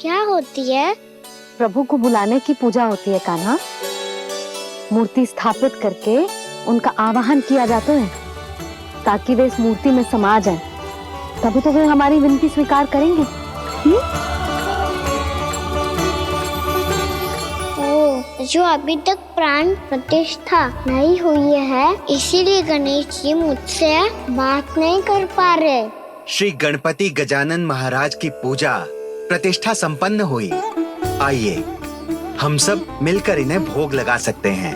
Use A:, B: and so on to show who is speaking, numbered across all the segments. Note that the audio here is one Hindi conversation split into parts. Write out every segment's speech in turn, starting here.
A: क्या होती है?
B: प्रभु को बुलाने की पूजा होती है कान्हा। मूर्ति स्थापित करके उनका आवाहन किया जाता है ताकि वे इस मूर्ति में समा जाएं। तभी तो वे हमारी विनती स्वीकार करेंगे।
A: जो अभी तक प्राण प्रतिष्ठा नहीं हुई है, इसीलिए गणेश जी मुझसे बात नहीं कर पा रहे।
C: श्री गणपति गजानन महाराज की पूजा प्रतिष्ठा संपन्न हुई। आइए हम सब मिलकर इन्हें भोग लगा सकते हैं।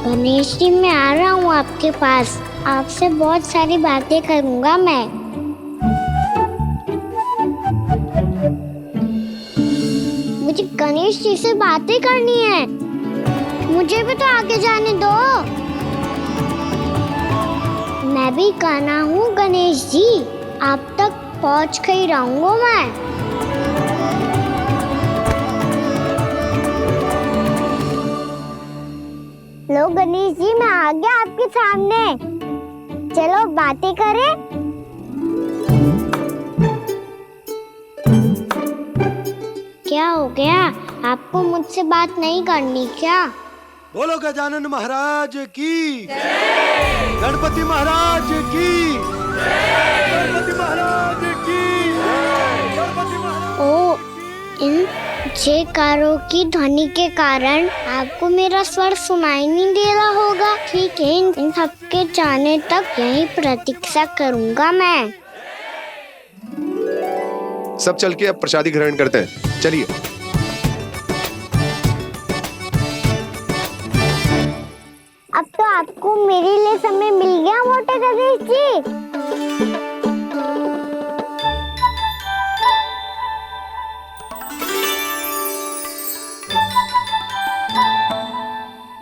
A: गणेश जी, मैं आ रहा हूँ आपके पास। आपसे बहुत सारी बातें करूँगा मैं। मुझे गणेश जी से बातें करनी है। मुझे भी तो आगे जाने दो। मैं भी कान्हा हूँ गणेश जी। आप तक पहुँच कर ही रहूँगा मैं। लो गणेश जी, मैं आ गया आपके सामने। चलो बातें करें। क्या हो गया? आपको मुझसे बात नहीं करनी क्या?
D: बोलो गजानन महाराज की जय। गणपति महाराज की जय। गणपति महाराज की जय। गणपति महाराज।
A: ओ, इन जयकारों की ध्वनि के कारण आपको मेरा स्वर सुनाई नहीं दे रहा होगा। ठीक है, इन सबके जाने तक यही प्रतीक्षा करूंगा मैं।
E: सब चल के अब प्रसादी ग्रहण करते हैं। चलिए।
A: अब तो आपको मेरे लिए समय मिल गया मोटे गणेश जी।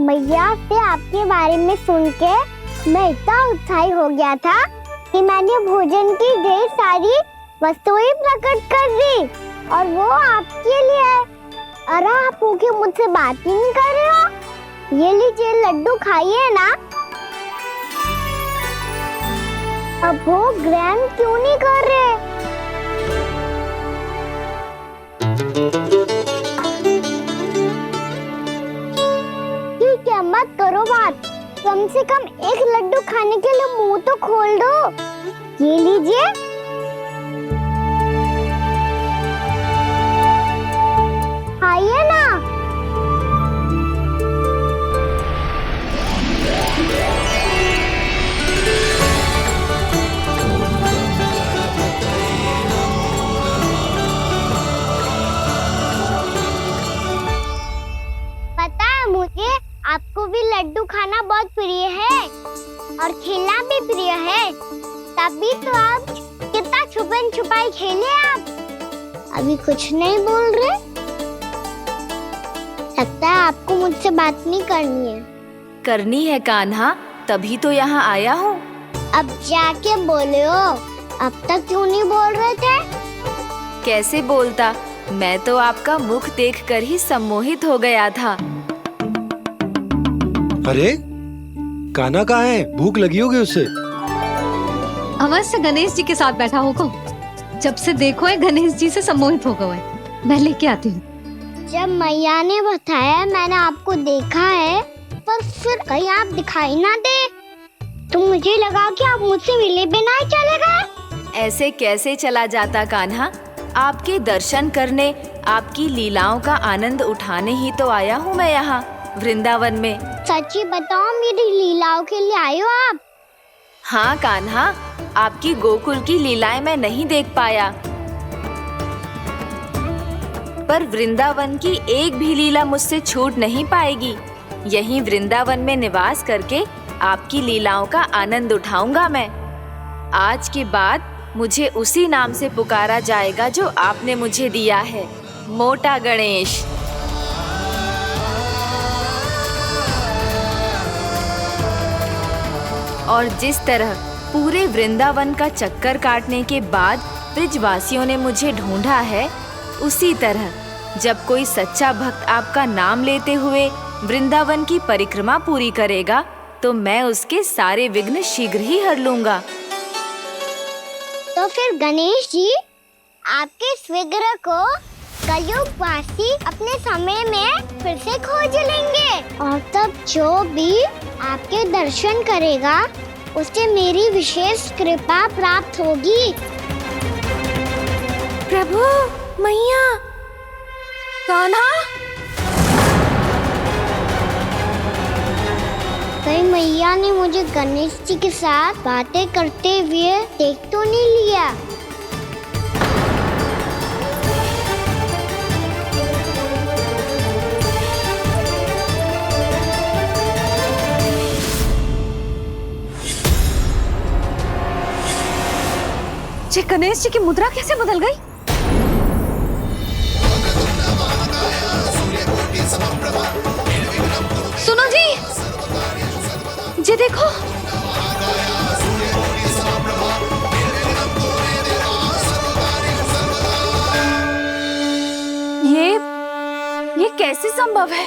A: मैया से आपके बारे में सुन के मैं इतना उत्साही हो गया था कि मैंने भोजन की ढेर सारी वस्तुएं प्रकट कर दी, और वो आपके लिए। अरे आप भूखे मुझसे बात ही नहीं कर रहे हो। ये लीजिए लड्डू, खाइए ना। अब भोग ग्रहण क्यों नहीं कर रहे? ठीक है, मत करो बात। कम से कम एक लड्डू खाने के लिए मुंह तो खोल दो। ये लीजिए। खाइए ना। पता है मुझे, आपको भी लड्डू खाना बहुत प्रिय है और खेलना भी प्रिय है। तभी तो आप कितना छुपन छुपाई खेले। आप अभी कुछ नहीं बोल रहे। लगता है आपको मुझसे बात नहीं करनी है।
F: करनी है कान्हा, तभी तो यहाँ आया हूँ।
A: अब जाके बोलो। अब तक क्यों नहीं बोल रहे थे?
F: कैसे बोलता, मैं तो आपका मुख देखकर ही सम्मोहित हो गया था।
D: अरे कान्हा कहाँ है? भूख लगी होगी उसे।
B: अवश्य गणेश जी के साथ बैठा होगा। जब से देखो है गणेश जी से सम्मोहित हो गए। मैं लेके आती हूँ।
A: जब मैया ने बताया मैंने आपको देखा है, पर फिर कहीं आप दिखाई ना दे, तो मुझे लगा कि आप मुझसे मिले बिना ही चले गए।
F: ऐसे कैसे चला जाता कान्हा? आपके दर्शन करने, आपकी लीलाओं का आनंद उठाने ही तो आया हूँ मैं यहाँ वृंदावन में।
A: सच्ची बताओ, मेरी लीलाओं के लिए आए हो आप?
F: हाँ कान्हा, आपकी गोकुल की लीलाएं मैं नहीं देख पाया, पर वृंदावन की एक भी लीला मुझसे छूट नहीं पाएगी। यहीं वृंदावन में निवास करके आपकी लीलाओं का आनंद उठाऊंगा मैं। आज के बाद मुझे उसी नाम से पुकारा जाएगा जो आपने मुझे दिया है, मोटा गणेश। और जिस तरह पूरे वृंदावन का चक्कर काटने के बाद ब्रिजवासियों ने मुझे ढूंढा है, उसी तरह जब कोई सच्चा भक्त आपका नाम लेते हुए वृंदावन की परिक्रमा पूरी करेगा तो मैं उसके सारे विघ्न शीघ्र ही हर लूंगा।
A: तो फिर गणेश जी आपके इस विग्रह को कलयुग वासी अपने समय में फिर से खोज लेंगे और तब जो भी आपके दर्शन करेगा उसे मेरी विशेष कृपा प्राप्त होगी।
F: प्रभु, मैया, कान्हा,
A: कहीं मैया ने मुझे गणेश जी के साथ बातें करते हुए देख तो नहीं लिया?
B: जी गणेश जी की मुद्रा कैसे बदल गई? सुनो जी, जी देखो,
F: ये कैसे संभव है?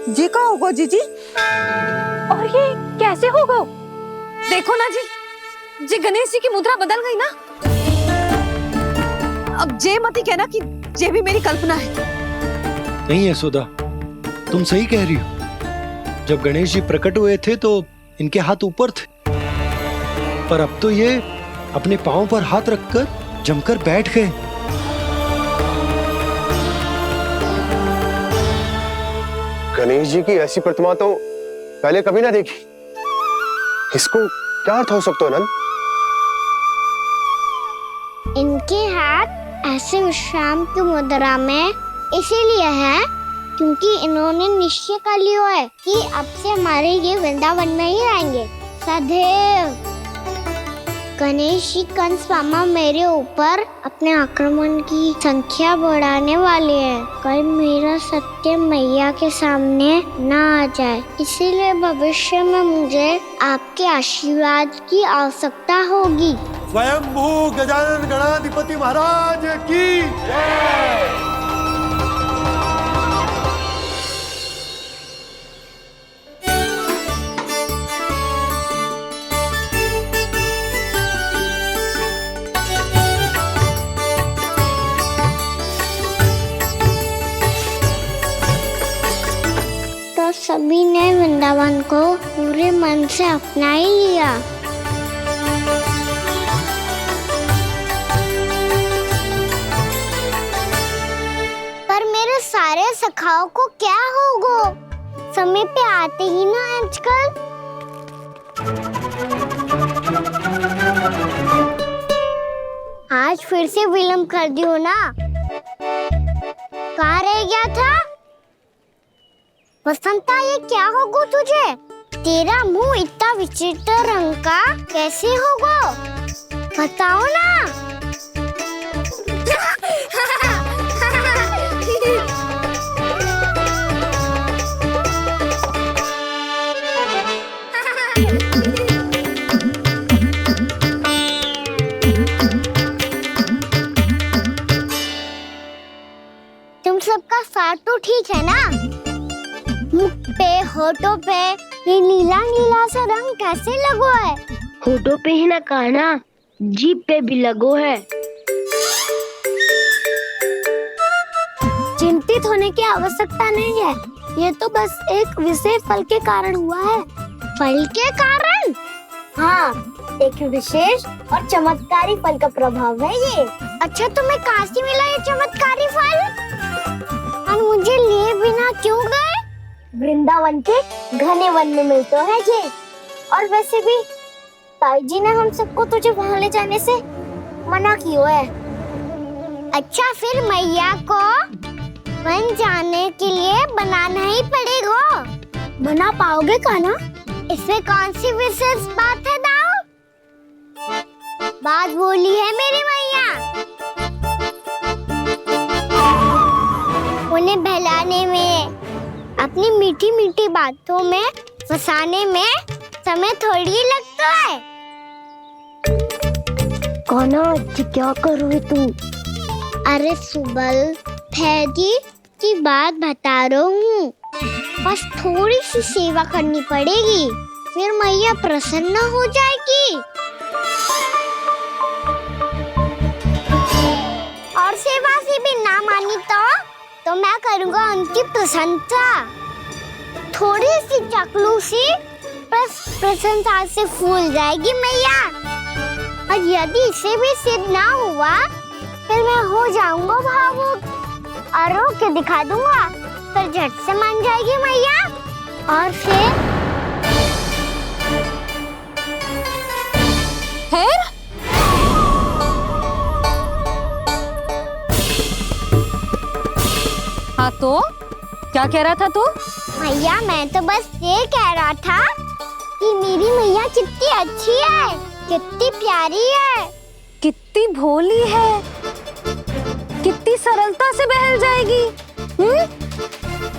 G: जी का होगा जीजी?
B: और ये कैसे होगा? देखो ना जी गणेश जी की मुद्रा बदल गई ना। अब जे मती कहना कि ये भी मेरी कल्पना है।
D: नहीं यशोदा, तुम सही कह रही हो। जब गणेश जी प्रकट हुए थे तो इनके हाथ ऊपर थे, पर अब तो ये अपने पांव पर हाथ रखकर जमकर बैठ गए।
E: गणेश जी की ऐसी प्रतिमा तो पहले कभी ना देखी। इसको क्या अर्थ हो सकता है नंद?
A: इनके हाथ ऐसे विश्राम की मुद्रा में इसीलिए है क्योंकि इन्होंने निश्चय कर लिया है कि अब से हमारे ये वृंदावन में ही रहेंगे सदैव। गणेश जी कंस मामा मेरे ऊपर अपने आक्रमण की संख्या बढ़ाने वाले हैं। कल मेरा सत्य मैया के सामने ना आ जाए, इसीलिए भविष्य में मुझे आपके आशीर्वाद की आवश्यकता होगी।
H: स्वयंभू गजानन गणाधिपति महाराज की जय।
A: तो सभी ने वृंदावन को पूरे मन से अपना ही लिया। पर मेरे सारे सखाओं को क्या होगा? समय पे आते ही ना आजकल। आज फिर से विलंब कर दियो ना। कहाँ रह गया था? वसंता, ये क्या होगा तुझे? तेरा मुंह इतना विचित्र रंग का कैसे होगा? बताओ ना। तुम सबका साथ तो ठीक है ना? मुख पे, होठों पे ये नीला नीला सा रंग कैसे लगो है?
I: होठों पे ही ना कान्हा, जीभ पे भी लगो है।
A: चिंतित होने की आवश्यकता नहीं है, ये तो बस एक विशेष फल के कारण हुआ है। फल के कारण? हाँ, एक विशेष और चमत्कारी फल का प्रभाव है ये। अच्छा, तुम्हें कहाँ से मिला ये चमत्कारी फल? और मुझे लिए बिना क्यों गए? वृंदावन के घने वन में मिलते हैं ये। और वैसे भी ताई जी ने हम सबको तुझे वहाँ ले जाने से मना किया है। अच्छा, फिर मैया को वन जाने के लिए बनाना ही पड़ेगा। बना पाओगे कान्हा? इसमें कौन सी विशेष बात है दाऊ? बात बोली है मेरी मैया। उन्हें बहलाने में, अपनी मीठी मीठी बातों में फंसाने में समय थोड़ी लगता है।
I: कान्हा, क्या कर रही तू?
A: अरे सुबल, फैजी की बात बता रहा हूँ, बस थोड़ी सी सेवा करनी पड़ेगी, फिर मैया प्रसन्न हो जाएगी। और सेवा से भी ना मानी तो मैं करूँगा उनकी प्रशंसा। थोड़ी सी चकलूसी बस प्रशंसा से फूल जाएगी मैया। और यदि इसे भी सिद्ध ना हुआ फिर मैं हो जाऊंगा भावुक और रो के दिखा दूंगा, फिर झट से मान जाएगी मैया। और फिर
B: हाँ तो क्या कह रहा था तू?
A: मैया मैं तो बस ये कह रहा था कि मेरी मैया कितनी अच्छी है, कितनी प्यारी है,
B: कितनी भोली है, कितनी सरलता से बहल जाएगी,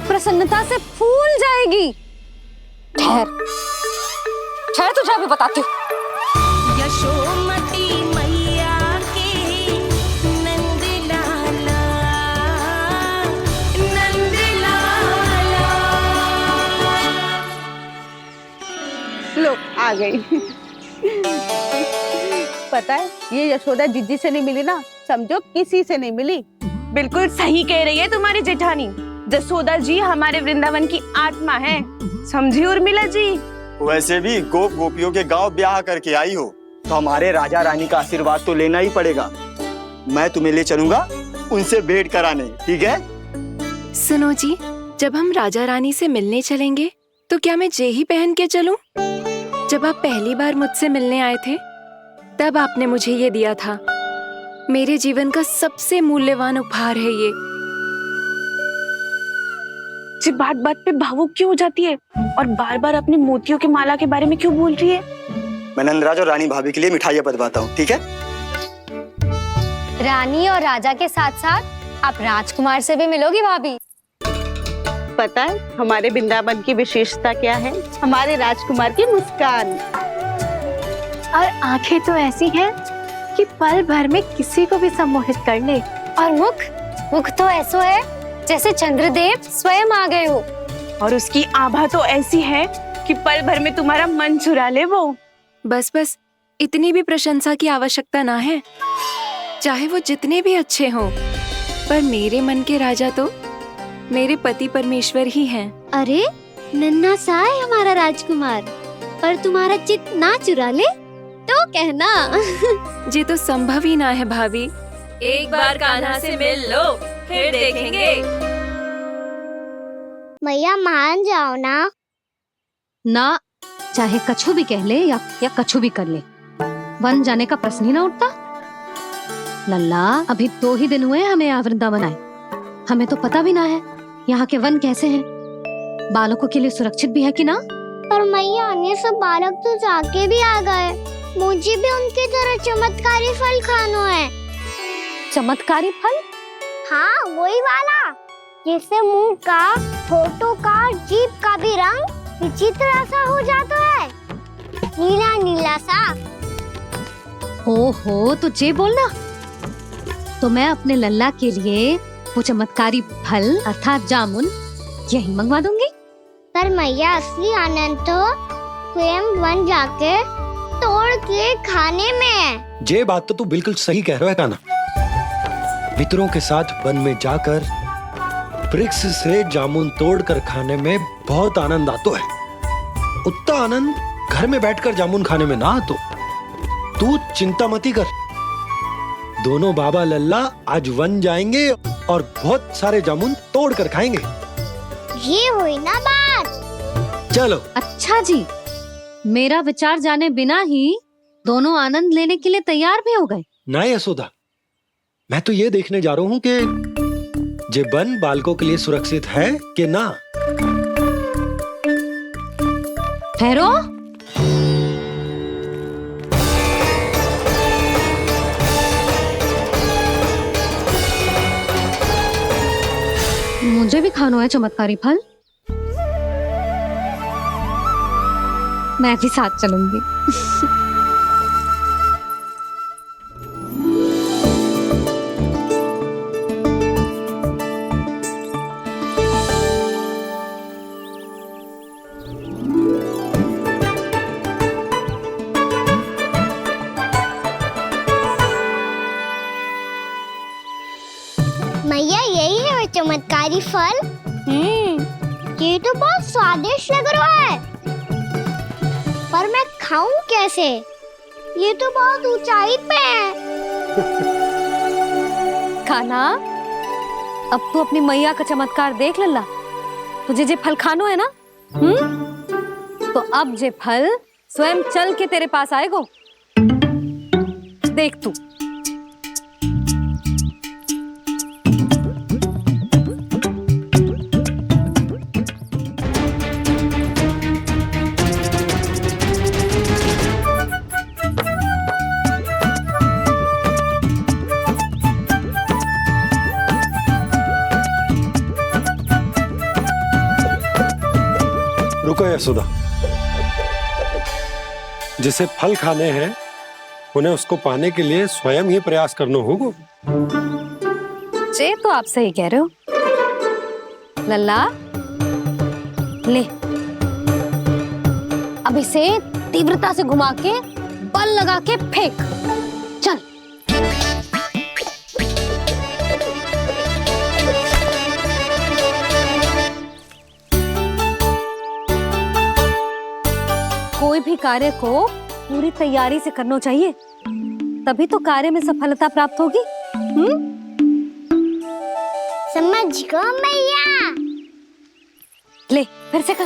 B: प्रसन्नता से फूल जाएगी। ठहर ठहर, तुझे अभी बताती हूँ।
J: यशोमती मैया के नंद लाला, नंद लाला।
G: लो आ गई। पता है ये यशोदा जीजी से नहीं मिली ना, समझो किसी से नहीं मिली।
K: बिल्कुल सही कह रही है तुम्हारी जेठानी। जसोदा जी हमारे वृंदावन की आत्मा है, समझी उर्मिला जी।
L: वैसे भी गोप गोपियों के गांव ब्याह करके आई हो तो हमारे राजा रानी का आशीर्वाद तो लेना ही पड़ेगा। मैं तुम्हें ले चलूंगा उनसे भेंट कराने, ठीक है?
F: सुनो जी, जब हम राजा रानी से मिलने चलेंगे तो क्या मैं जे ही पहन के चलूं? जब आप पहली बार मुझसे मिलने आए थे तब आपने मुझे ये दिया था। मेरे जीवन का सबसे मूल्यवान उपहार है ये।
K: जी बात बात पे भावुक क्यों हो जाती है और बार बार अपने मोतियों के माला के बारे में क्यों बोल रही है?
L: मैं नंदराज और रानी भाभी के लिए मिठाइयाँ बंटवाता हूँ, ठीक है?
B: रानी और राजा के साथ साथ आप राजकुमार से भी मिलोगी भाभी।
G: पता है हमारे वृंदावन की विशेषता क्या है? हमारे राजकुमार की मुस्कान।
B: और आंखें तो ऐसी हैं कि पल भर में किसी को भी सम्मोहित कर ले। और मुख तो ऐसा है जैसे चंद्रदेव स्वयं आ गए हो।
K: और उसकी आभा तो ऐसी है कि पल भर में तुम्हारा मन चुरा ले वो।
F: बस बस, इतनी भी प्रशंसा की आवश्यकता ना है। चाहे वो जितने भी अच्छे हों, पर मेरे मन के राजा तो मेरे पति परमेश्वर ही हैं।
A: अरे नन्हा सा है हमारा राजकुमार, पर तुम्हारा चित्त ना चुरा ले तो कहना।
F: ये तो संभव ही ना है भाभी। एक बार कान्हा से मिल लो, फिर देखेंगे।
A: मैया मान जाओ ना।
B: चाहे कछु भी कह ले या कछु भी कर ले, वन जाने का प्रश्न ही ना उठता। लल्ला, अभी 2 ही दिन हुए हमें यहाँ वृंदावन आए, हमें तो पता भी ना है यहाँ के वन कैसे हैं, बालकों के लिए सुरक्षित भी है कि ना।
A: पर मैया ये सब बालक तो जाके भी आ गए, मुझे भी उनकी तरह चमत्कारी फल खाना है।
B: चमत्कारी फल?
A: हाँ वही वाला, जिससे मुंह का, होठों का, जीभ का भी रंग विचित्र सा हो जाता है, नीला नीला सा।
B: हो तो जे बोलना, तो मैं अपने लल्ला के लिए वो चमत्कारी फल अर्थात जामुन यही मंगवा दूंगी।
A: पर मैया असली आनंद तो स्वयं वन जाके तोड़ के खाने में है।
D: ये बात तो तू बिल्कुल सही कह रहा है कान्हा। मित्रों के साथ वन में जाकर वृक्ष से जामुन तोड़कर खाने में बहुत आनंद आता है। उतना आनंद घर में बैठकर जामुन खाने में ना आतो। तू चिंता मती कर, दोनों बाबा लल्ला आज वन जाएंगे और बहुत सारे जामुन तोड़कर खाएंगे।
A: ये हुई ना बात।
D: चलो।
B: अच्छा जी, मेरा विचार जाने बिना ही दोनों आनंद लेने के लिए तैयार भी हो गए।
D: ना यशोदा, मैं तो ये देखने जा रहा हूँ कि जे वन बालकों के लिए सुरक्षित है कि ना।
B: ठहरो, मुझे भी खाना है चमत्कारी फल। मैं भी साथ चलूंगी।
A: मैया यही है वो चमत्कारी फल। ये तो बहुत स्वादिष्ट लग रहा है, पर मैं खाऊं कैसे? ये तो बहुत ऊंचाई पे है।
B: कान्हा, अब तू अपनी मैया का चमत्कार देख लल्ला। तुझे जे फल खानो है ना, तो अब जे फल स्वयं चल के तेरे पास आएगो। देख तू।
D: रुको यशोदा, जिसे फल खाने हैं उन्हें उसको पाने के लिए स्वयं ही प्रयास करना होगा।
B: जे तो आप सही कह रहे हो लल्ला। ले, अब इसे तीव्रता से घुमा के बल लगा के फेंक। चल। कोई भी कार्य को पूरी तैयारी से करना चाहिए, तभी तो कार्य में सफलता प्राप्त होगी।
A: समझ गो मैया।
B: ले, फिर से कर।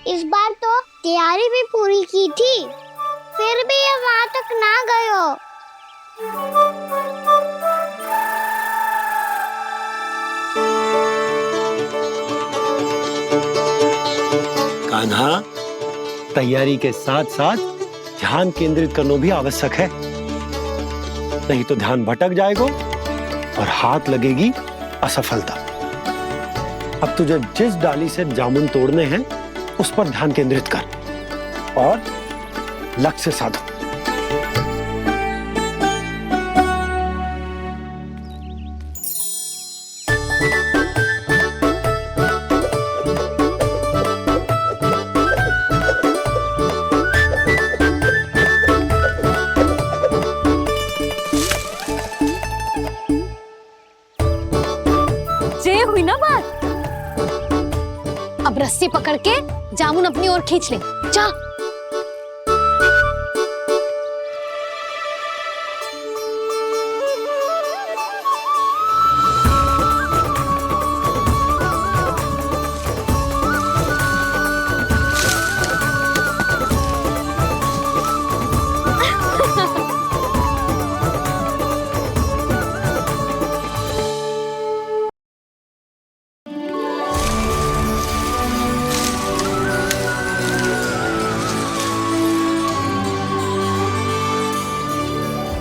A: इस बार तो तैयारी भी पूरी की थी, फिर भी ये वहां तक ना गयो।
D: कान्हा, तैयारी के साथ साथ ध्यान केंद्रित करना भी आवश्यक है, नहीं तो ध्यान भटक जाएगा और हाथ लगेगी असफलता। अब तुझे जिस डाली से जामुन तोड़ने हैं उस पर ध्यान केंद्रित कर और लक्ष्य साधो।
B: हुई ना बात। अब रस्सी पकड़ के जामुन अपनी ओर खींच ले। जा।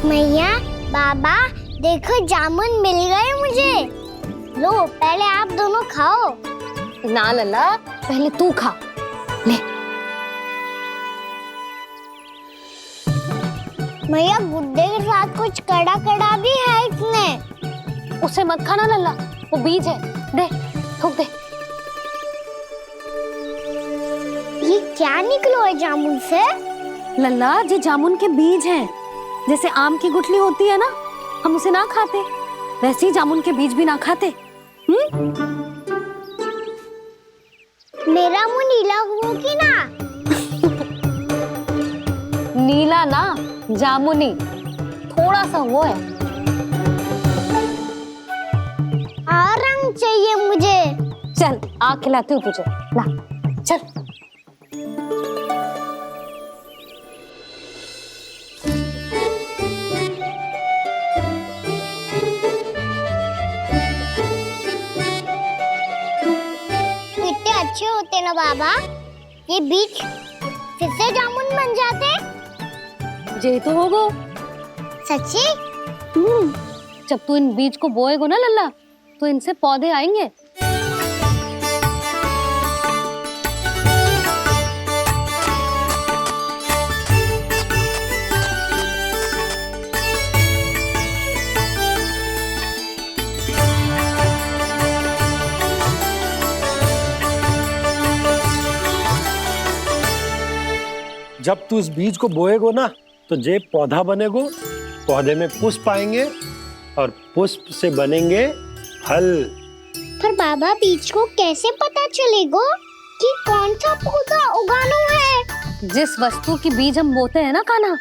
A: मैया, बाबा, देखो जामुन मिल गए मुझे। लो, पहले आप दोनों खाओ।
B: ना लल्ला, पहले तू खा। ले।
A: मैया, गुड्डे के साथ कुछ कड़ा कड़ा भी है इसमें।
B: उसे मत खाना लल्ला, वो बीज है। दे, थूक दे।
A: ये क्या निकलो है जामुन से?
B: लल्ला, ये जामुन के बीज हैं। जैसे आम की गुठली होती है ना, हम उसे ना खाते, वैसे ही जामुन के बीज भी ना खाते।
A: मेरा मुंह नीला हुआ कि ना?
B: नीला ना, जामुनी। थोड़ा सा वो है।
A: और रंग चाहिए मुझे।
B: चल, आ खिलाती हूँ तुझे। ला, चल।
A: अच्छे होते ना बाबा, ये बीज फिर से जामुन बन जाते।
B: जे तो होगो।
A: सच्ची?
B: जब तू इन बीज को बोएगो ना लल्ला, तो इनसे पौधे आएंगे।
D: जब तू इस बीज को बोएगो ना तो जे पौधा बनेगो, पौधे में पुष्प आएंगे और पुष्प से बनेंगे फल।
A: पर बाबा बीज को कैसे पता चलेगा कि कौन सा पौधा उगाना है?
B: जिस वस्तु की बीज हम बोते हैं ना कान्हा,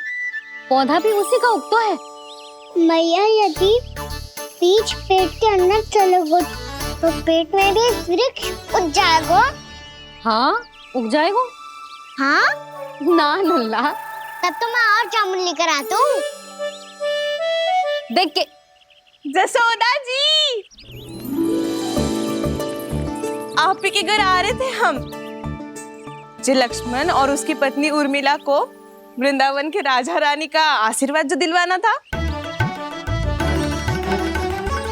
B: पौधा भी उसी का उगता है।
A: मैया यदि बीज पेट के अंदर चलेगा तो पेट में भी वृक्ष उग जाएगा।
B: हाँ, उग जाएगा।
A: हाँ
B: ना नल्ला,
A: तब तो मैं और जामुन लेकर आता हूँ।
B: देख के
K: जसोदा जी, आप ही के घर आ रहे थे हम। जी लक्ष्मण और उसकी पत्नी उर्मिला को वृंदावन के राजा रानी का आशीर्वाद जो दिलवाना था।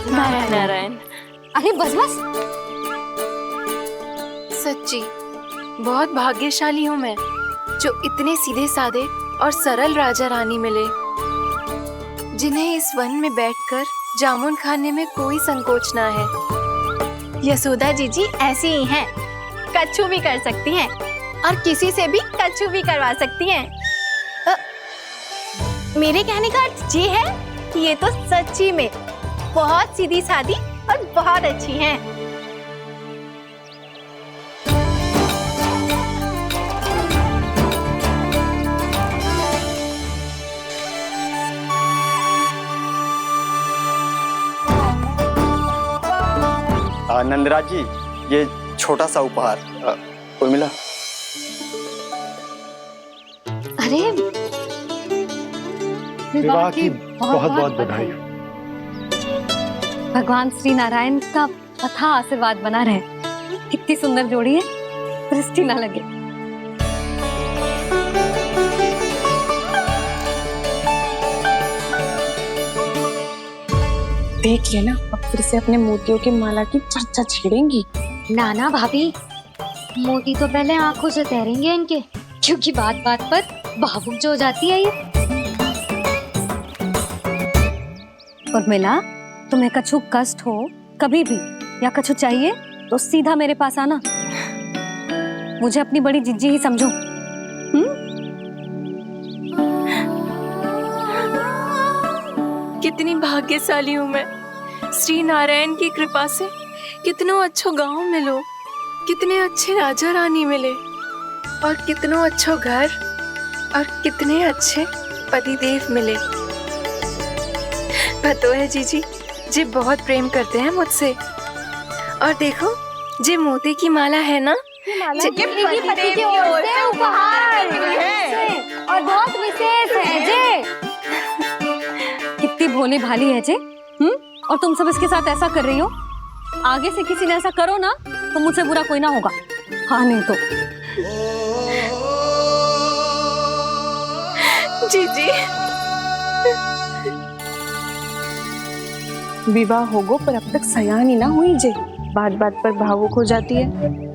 F: नारायण नारायण।
B: अरे बस बस,
F: सच्ची बहुत भाग्यशाली हूँ मैं, जो इतने सीधे साधे और सरल राजा रानी मिले, जिन्हें इस वन में बैठकर जामुन खाने में कोई संकोच ना है।
M: यशोदा जी ऐसी ही हैं, कच्छू भी कर सकती हैं और किसी से भी कच्छू भी करवा सकती हैं। मेरे कहने का अर्थ ये है कि ये तो सच्ची में बहुत सीधी सादी और बहुत अच्छी हैं।
L: नंदराज जी, ये छोटा सा उपहार। उर्मिला।
B: अरे
D: विवाह की बहुत बहुत बधाई।
B: भगवान श्री नारायण का अथाह आशीर्वाद बना रहे। कितनी सुंदर जोड़ी है, दृष्टि ना लगे।
K: देख लेना, अब फिर से अपने मोतियों की माला की चर्चा छेड़ेंगी।
B: नाना भाभी, मोती तो पहले आंखों से तैरेंगे इनके, क्योंकि बात बात पर भावुक जो हो जाती है ये। उर्मिला, तुम्हें कछु कष्ट हो कभी भी या कछु चाहिए तो सीधा मेरे पास आना। मुझे अपनी बड़ी जिज्जी ही समझो।
F: कितनी भाग्यशाली हूँ मैं, श्री नारायण की कृपा से कितनों अच्छो गांव मिलो, कितने अच्छे राजा रानी मिले और कितनों अच्छो घर और कितने अच्छे पतिदेव मिले। पतो है जीजी, जी बहुत प्रेम करते हैं मुझसे। और देखो, जे मोती की माला है ना,
B: पति की ओर से उपहार और बहुत विशेष है जे। कितनी भोली भाली है जे। और तुम सब इसके साथ ऐसा कर रही हो। आगे से किसी ने ऐसा करो ना तो मुझसे बुरा कोई ना होगा। हाँ नहीं तो
F: जीजी।
K: विवाह होगो पर अब तक सयानी ना हुई जे, बात बात पर भावुक हो जाती है।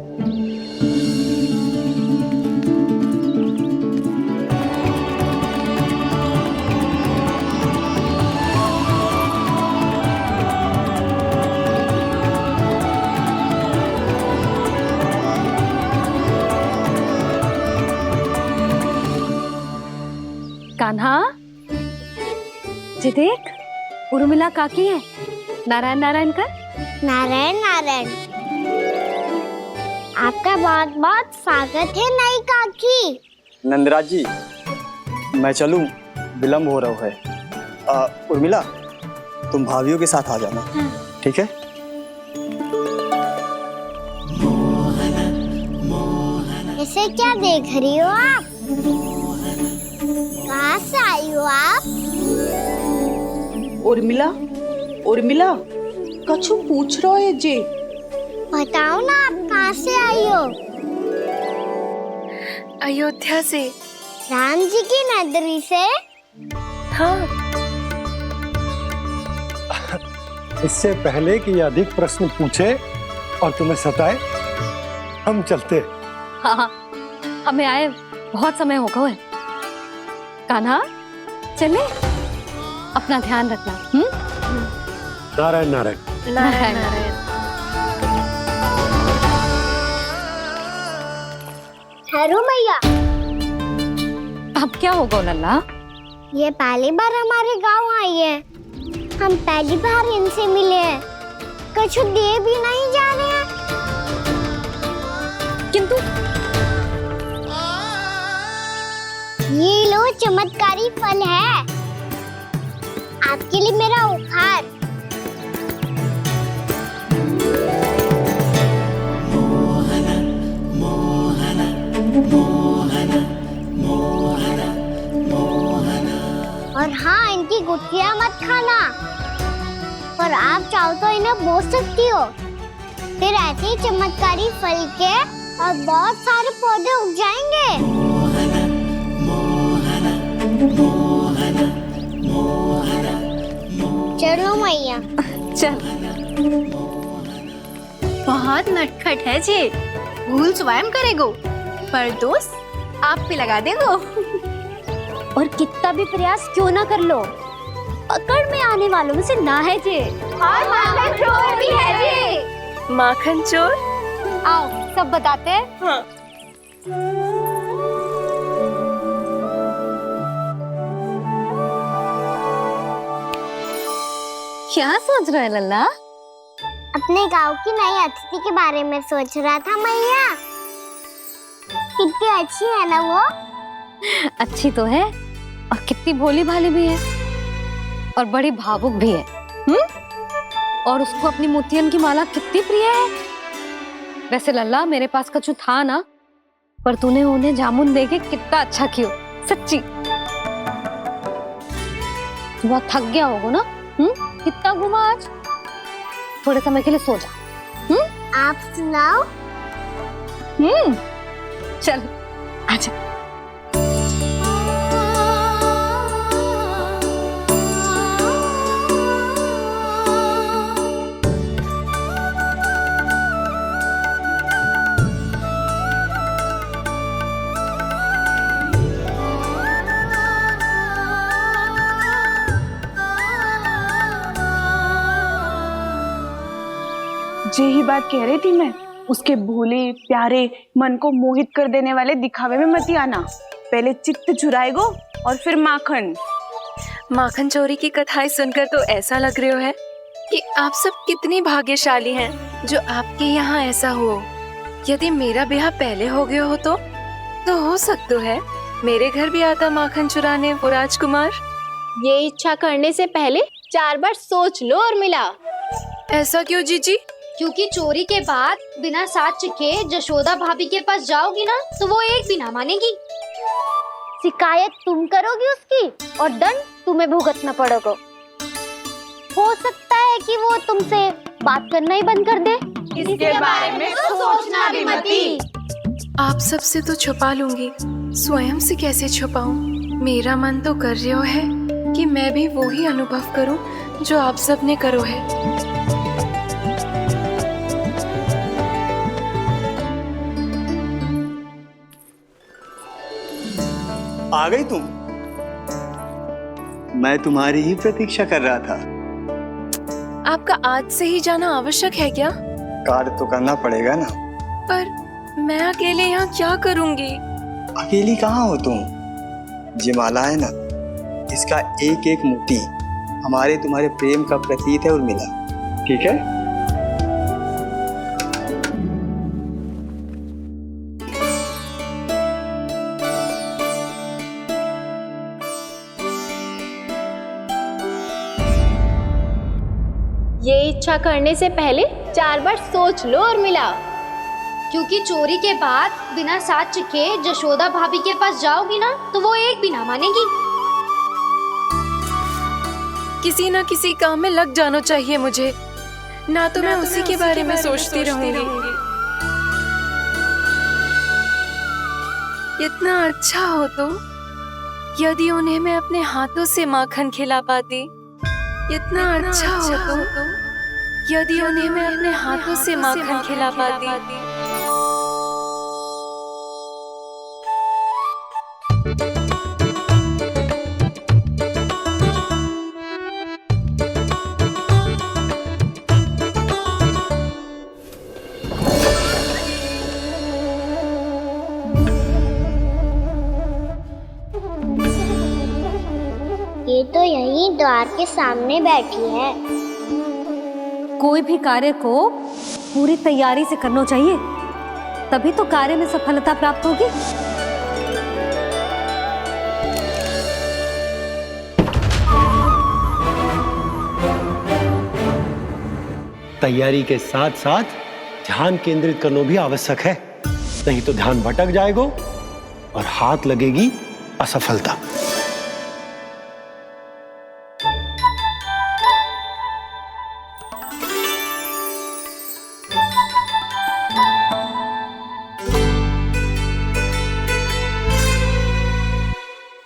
B: कान्हा, जी देख, उर्मिला काकी है। नारायण नारायण कर।
A: नारायण नारायण। आपका बहुत बहुत स्वागत है नई काकी।
L: नंदराज जी, मैं चलूं, विलंब हो रहा है। उर्मिला, तुम भाभियों के साथ आ जाना। ठीक है?
A: इसे क्या देख रही हो आप? कहाँ से आई हो आप?
G: उर्मिला, उर्मिला, कछु पूछ रहा है जे।
A: बताओ ना, आप कहाँ से आई हो?
F: अयोध्या से।
A: राम जी की नगरी से?
F: हाँ।
D: इससे पहले कि अधिक प्रश्न पूछे और तुम्हें सताए, हम चलते।
B: हाँ, हमें आए बहुत समय हो गया है। कान्हा, चले, अपना ध्यान रखना।
D: नारायण नारायण।
F: नारायण नारायण।
A: ठहरो मैया।
B: अब क्या होगा लल्ला?
A: ये पहली बार हमारे गांव आई है, हम पहली बार इनसे मिले हैं, कुछ दे भी नहीं जा रहे हैं।
B: किंतु
A: ये लो चमत्कारी फल है, आपके लिए मेरा उपहार। और हाँ, इनकी गुठलियां मत खाना, और आप चाहो तो इन्हें बो सकती हो, फिर ऐसे ही चमत्कारी फल के और बहुत सारे पौधे उग जाएंगे। चलो मैया।
B: चल।
M: बहुत नटखट है जे, भूल स्वयं करेगो, पर दोस्त आप पे लगा देगो।
B: और कितना भी प्रयास क्यों ना कर लो, पकड़ में आने वालों में से ना है जे।
M: और माखन चोर भी है जे।
K: माखन चोर?
B: आओ सब बताते हैं।
K: हाँ।
B: क्या सोच रहे हैं लल्ला?
A: अपने गांव की नई अतिथि के बारे में सोच रहा था मैया। कितनी अच्छी है ना वो?
B: अच्छी तो है, और कितनी भोली भाली भी है, और बड़ी भावुक भी है। और उसको अपनी मोतियन की माला कितनी प्रिय है। वैसे लल्ला, मेरे पास कछु था ना, पर तूने उन्हें जामुन देके कितना अच्छा किया, सच्ची। बहुत थक गया होगा ना? कितना घूमा आज? थोड़े समय के लिए सो जा।
A: आप सुनाओ।
B: चल आजा।
K: यही बात कह रही थी मैं, उसके भोले प्यारे मन को मोहित कर देने वाले दिखावे में मत आना। पहले चित्त चुराएगो और फिर माखन।
F: माखन चोरी की कथाएं सुनकर तो ऐसा लग रहा है कि आप सब कितनी भाग्यशाली हैं जो आपके यहाँ ऐसा हो। यदि मेरा ब्याह पहले हो गया हो तो हो सकता है मेरे घर भी आता माखन चुराने वो राजकुमार।
M: ये इच्छा करने से पहले 4 बार सोच लो और मिला।
F: ऐसा क्यों जीजी?
N: क्योंकि चोरी के बाद बिना साक्ष्य के जशोदा भाभी के पास जाओगी ना, तो वो एक भी ना मानेगी।
A: शिकायत तुम करोगी उसकी, और दंड तुम्हें भुगतना पड़ेगा। हो सकता है कि वो तुमसे बात करना ही बंद कर दे।
K: इसके बारे में तो सोचना भी मती।
F: आप सबसे तो छुपा लूंगी, स्वयं से कैसे छुपाऊं? मेरा मन तो कर रहा है कि मैं भी वो ही अनुभव करूं जो आप सब ने करो है।
L: आ गई तुम? मैं तुम्हारी ही प्रतीक्षा कर रहा था।
F: आपका आज से ही जाना आवश्यक है क्या?
L: कार्य तो करना पड़ेगा ना।
F: पर मैं अकेले यहाँ क्या करूँगी?
L: अकेली कहाँ हो तुम? ये माला है ना, इसका एक एक मोती हमारे तुम्हारे प्रेम का प्रतीक है उर्मिला, ठीक है?
M: ये इच्छा करने से पहले 4 बार सोच लो और मिला।
N: क्योंकि चोरी के बाद बिना साक्ष्य के जशोदा भाभी के पास जाओगी ना, तो वो एक भी ना मानेगी।
F: किसी ना किसी काम में लग जाना चाहिए मुझे, ना तो मैं उसी के बारे में सोचती रहूंगी। इतना अच्छा हो तो यदि उन्हें मैं अपने हाथों से माखन खिला पाती। इतना अच्छा हो तो यदि उन्हें मैं अपने हाथों से माखन खिला पाती।
A: ये तो यहीं द्वार के सामने बैठी है।
B: कोई भी कार्य को पूरी तैयारी से करना चाहिए, तभी तो कार्य में सफलता प्राप्त होगी।
D: तैयारी के साथ साथ ध्यान केंद्रित करना भी आवश्यक है, नहीं तो ध्यान भटक जाएगा और हाथ लगेगी असफलता।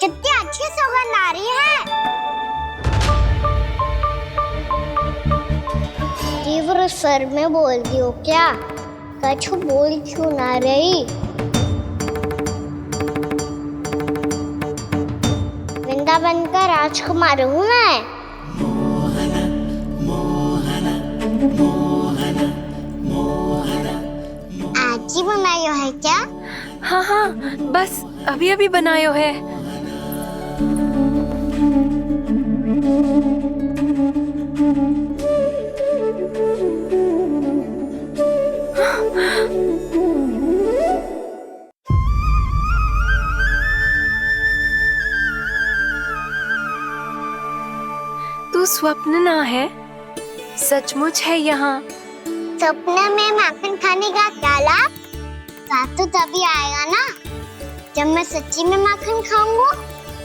A: कितनी अच्छी सौगंध आ रही है। तीव्र स्वर में बोल दी हो क्या? कछु बोल क्यों ना रही? वृंदावन का राजकुमार हूँ मैं। आज ही बनायो है क्या?
K: हाँ हाँ, बस अभी अभी बनायो है। तू स्वप्न ना है, सचमुच है यहाँ।
A: सपने में माखन खाने का क्या लाभ? स्वाद तो तभी आएगा ना जब मैं सच्ची में माखन खाऊंगा।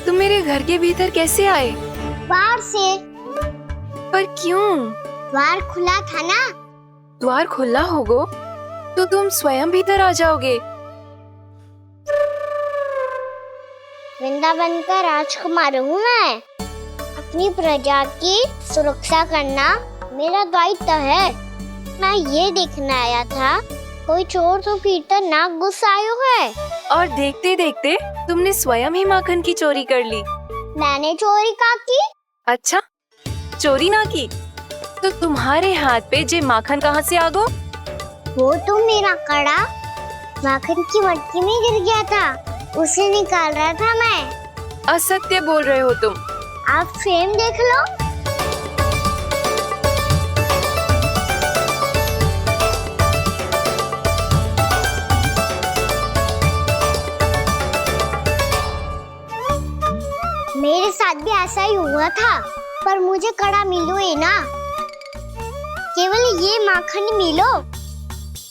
K: तुम मेरे घर के भीतर कैसे आए?
A: बाहर से।
K: पर क्यों?
A: द्वार खुला था ना।
K: द्वार खुला होगा तो तुम स्वयं भीतर आ जाओगे।
A: वृंदावन का राजकुमार हूँ मैं। अपनी प्रजा की सुरक्षा करना मेरा दायित्व है। मैं ये देखने आया था कोई चोर तो भीतर ना घुस आयो है।
K: और देखते देखते तुमने स्वयं ही माखन की चोरी कर ली।
A: मैंने चोरी का की?
K: अच्छा, चोरी ना की तो तुम्हारे हाथ पे जे माखन कहाँ से आ गो?
A: वो तो मेरा कड़ा माखन की मटकी में गिर गया था, उसे निकाल रहा था मैं।
K: असत्य बोल रहे हो तुम।
A: आप फ्रेम देख लो। मेरे साथ भी ऐसा ही हुआ था, पर मुझे कड़ा मिलो ही ना, केवल ये माखन मिलो।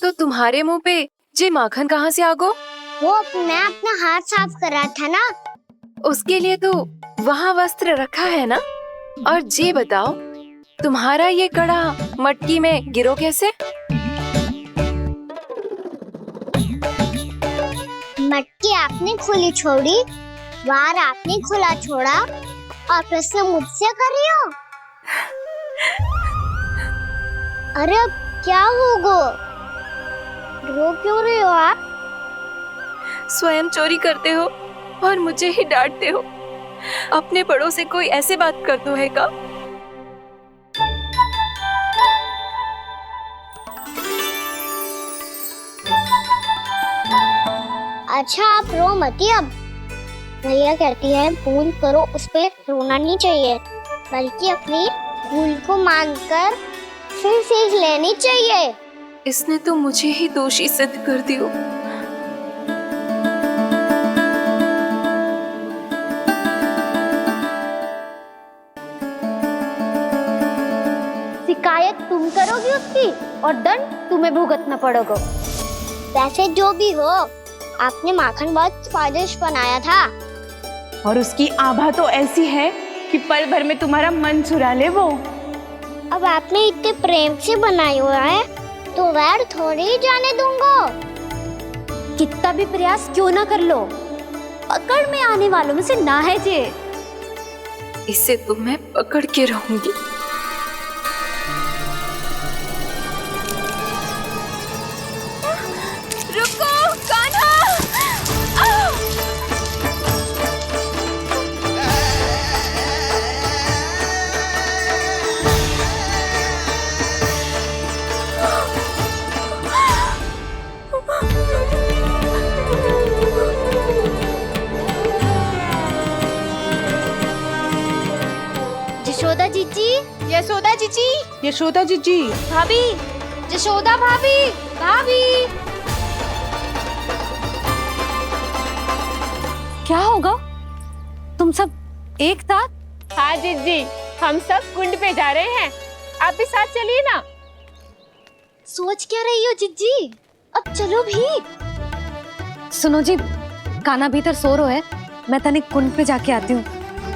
K: तो तुम्हारे मुंह पे जे माखन कहाँ से आ गो?
A: वो मैं अपना हाथ साफ कर रहा था ना।
K: उसके लिए तो वहाँ वस्त्र रखा है ना। और जे बताओ, तुम्हारा ये कड़ा मटकी में गिरो कैसे?
A: मटकी आपने खुली छोड़ी, वार आपने खुला छोड़ा, और प्रश्न मुझसे कर रही हो? अरे अब क्या होगा? रो क्यों रहे हो आप?
K: स्वयं चोरी करते हो और मुझे ही डांटते हो। अपने बड़ों से कोई ऐसे बात करते है का?
A: अच्छा, आप रो मती। अब भैया कहती है भूल करो, उस पे रोना नहीं चाहिए, बल्कि अपनी भूल को मानकर फिर सीख लेनी चाहिए।
K: इसने तो मुझे ही दोषी सिद्ध कर दियो।
A: शिकायत तुम करोगी उसकी और दंड तुम्हें भुगतना पड़ेगा। वैसे जो भी हो, आपने माखन बहुत स्वादिष्ट बनाया था।
K: और उसकी आभा तो ऐसी है कि पल भर में तुम्हारा मन चुरा ले वो।
A: अब आपने इतने प्रेम से बनाया हुआ है तो वैर थोड़ी ही जाने दूंगा।
B: कितना भी प्रयास क्यों ना कर लो, पकड़ में आने वालों में से ना है जे।
K: इसे तो मैं पकड़ के रहूंगी। रुको कान्हा! यशोदा जीजी, यशोदा जीजी,
N: भाभी, जशोदा भाभी, भाभी।
B: क्या होगा? तुम सब एक साथ?
K: हाँ जीजी, हम सब कुंड पे जा रहे हैं, आप भी साथ चलिए ना।
N: सोच क्या रही हो जिज्जी? अब चलो भी।
B: सुनो जी, कान्हा भीतर सो रहा है, मैं तनिक कुंड पे जाके आती हूँ,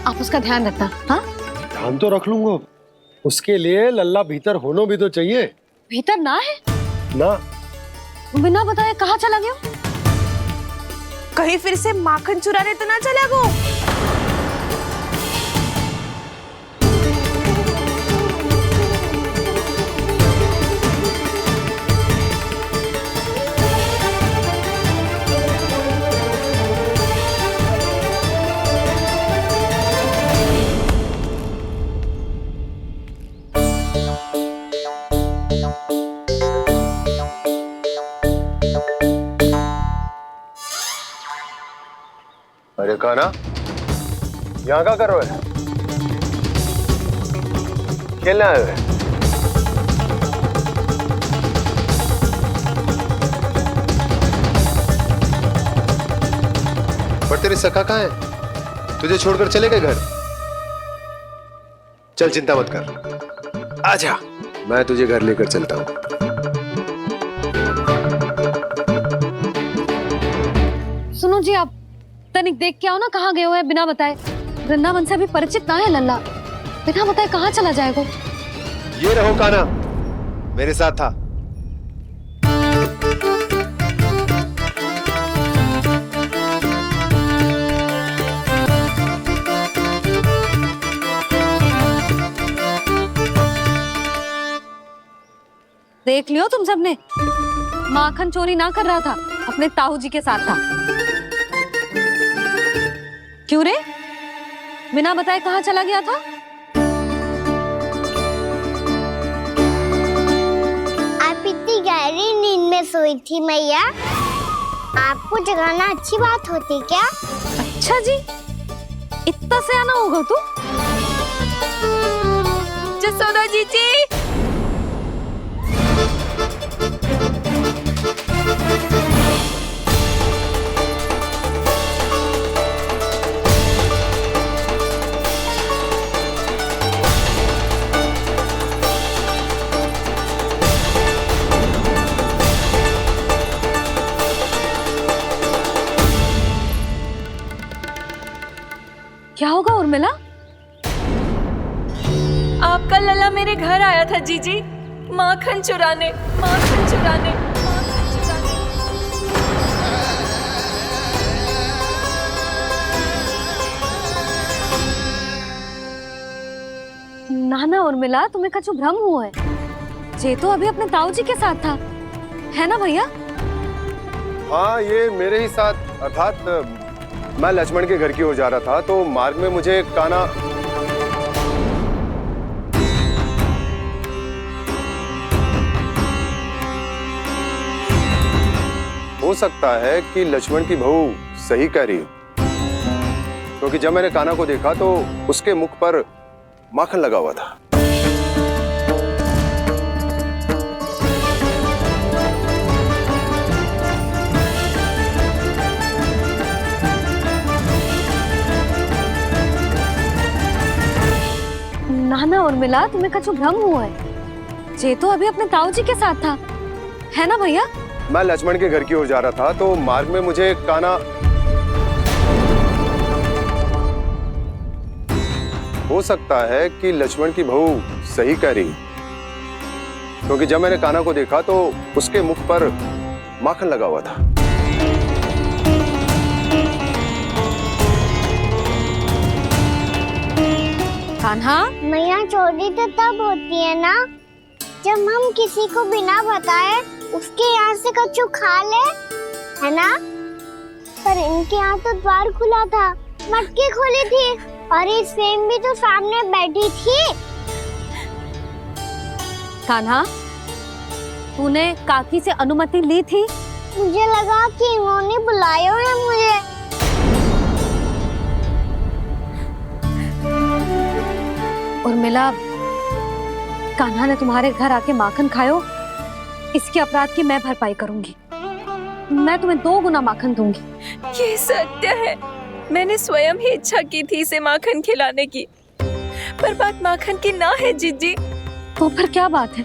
B: आप उसका ध्यान रखना। हाँ,
H: ध्यान तो रख लूंगा, उसके लिए लल्ला भीतर होना भी तो चाहिए।
B: भीतर ना है?
H: ना,
B: बिना बताए कहाँ चला गया?
K: कहीं फिर से माखन चुराने तो ना चला गो।
E: अरे कान्हा, यहाँ क्या कर रहे हो? खेलने आए हुए? पर तेरे सखा कहाँ है? तुझे छोड़कर चले गए घर? चल चिंता मत कर, आजा, मैं तुझे घर लेकर चलता हूँ।
B: सुनो जी, आप तनिक देख के आओ ना कहाँ गए हुए हैं बिना बताए। वृंदावन से अभी परिचित ना है लल्ला, बिना बताए कहाँ चला जाएगा?
E: ये रहो कान्हा, मेरे साथ था।
B: देख लियो तुम सबने, माखन चोरी ना कर रहा था, अपने ताऊ जी के साथ था। क्यों रे, बिना बताए कहाँ चला गया था?
A: आप इतनी गहरी नींद में सोई थी मैया, आपको जगाना अच्छी बात होती क्या?
B: अच्छा जी, इतना सयाना होगा तू?
K: जसोदा जीजी,
B: क्या होगा उर्मिला?
F: आपका लल्ला मेरे घर आया था जीजी, माखन चुराने, माखन चुराने, माखन चुराने।
B: ना ना उर्मिला, तुम्हें कछु भ्रम हुआ है, जे तो अभी अपने ताऊ जी के साथ था, है ना भैया?
E: हाँ, ये मेरे ही साथ, अर्थात मैं लक्ष्मण के घर की ओर जा रहा था, तो मार्ग में मुझे कान्हा हो सकता है कि लक्ष्मण की बहू सही कह रही हो, क्योंकि जब मैंने कान्हा को देखा तो उसके मुख पर माखन लगा हुआ था।
B: ना ना उर्मिला, तुम्हें कछु भ्रम हुआ है, जे तो अभी अपने ताऊ जी के साथ था, है ना भैया?
E: मैं लक्ष्मण के घर की ओर जा रहा था, तो मार्ग में मुझे कान्हा हो सकता है कि लक्ष्मण की बहू सही कह रही, क्योंकि जब मैंने कान्हा को देखा तो उसके मुख पर माखन लगा हुआ था।
B: कान्हा,
A: मैया, चोरी तो तब होती है ना जब हम किसी को बिना बताए उसके यहाँ से कछु खा ले, है ना? पर इनके यहाँ तो द्वार खुला था, मटकी खोली थी और ये सेम भी तो सामने बैठी थी।
B: कान्हा, तूने काकी से अनुमति ली थी?
A: मुझे लगा कि इन्होंने बुलाया है मुझे।
B: उर्मिला, कान्हा ने तुम्हारे घर आके माखन खायो, इसके अपराध की मैं भरपाई करूंगी। मैं तुम्हें 2 गुना माखन दूंगी।
K: ये सत्य है, मैंने स्वयं ही इच्छा की थी इसे माखन खिलाने की, पर बात माखन की ना है जीजी।
B: तो फिर क्या बात है?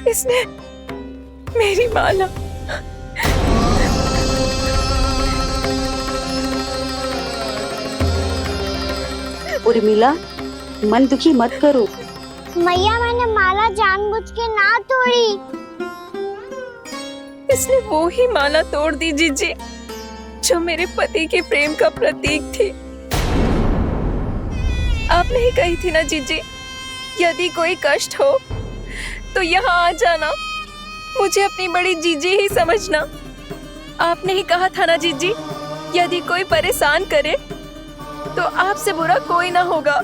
K: इसने मेरी माला
G: उर्मिला, मन दुखी मत करो।
A: मैया मैंने माला जानबूझ के ना तोड़ी।
K: इसने वो ही माला तोड़ दी जीजी जो मेरे पति के प्रेम का प्रतीक थी। आपने ही कही थी ना जीजी, यदि कोई कष्ट हो तो यहाँ आ जाना, मुझे अपनी बड़ी जीजी ही समझना। आपने ही कहा था ना जीजी, यदि कोई परेशान करे तो आपसे बुरा कोई ना होगा।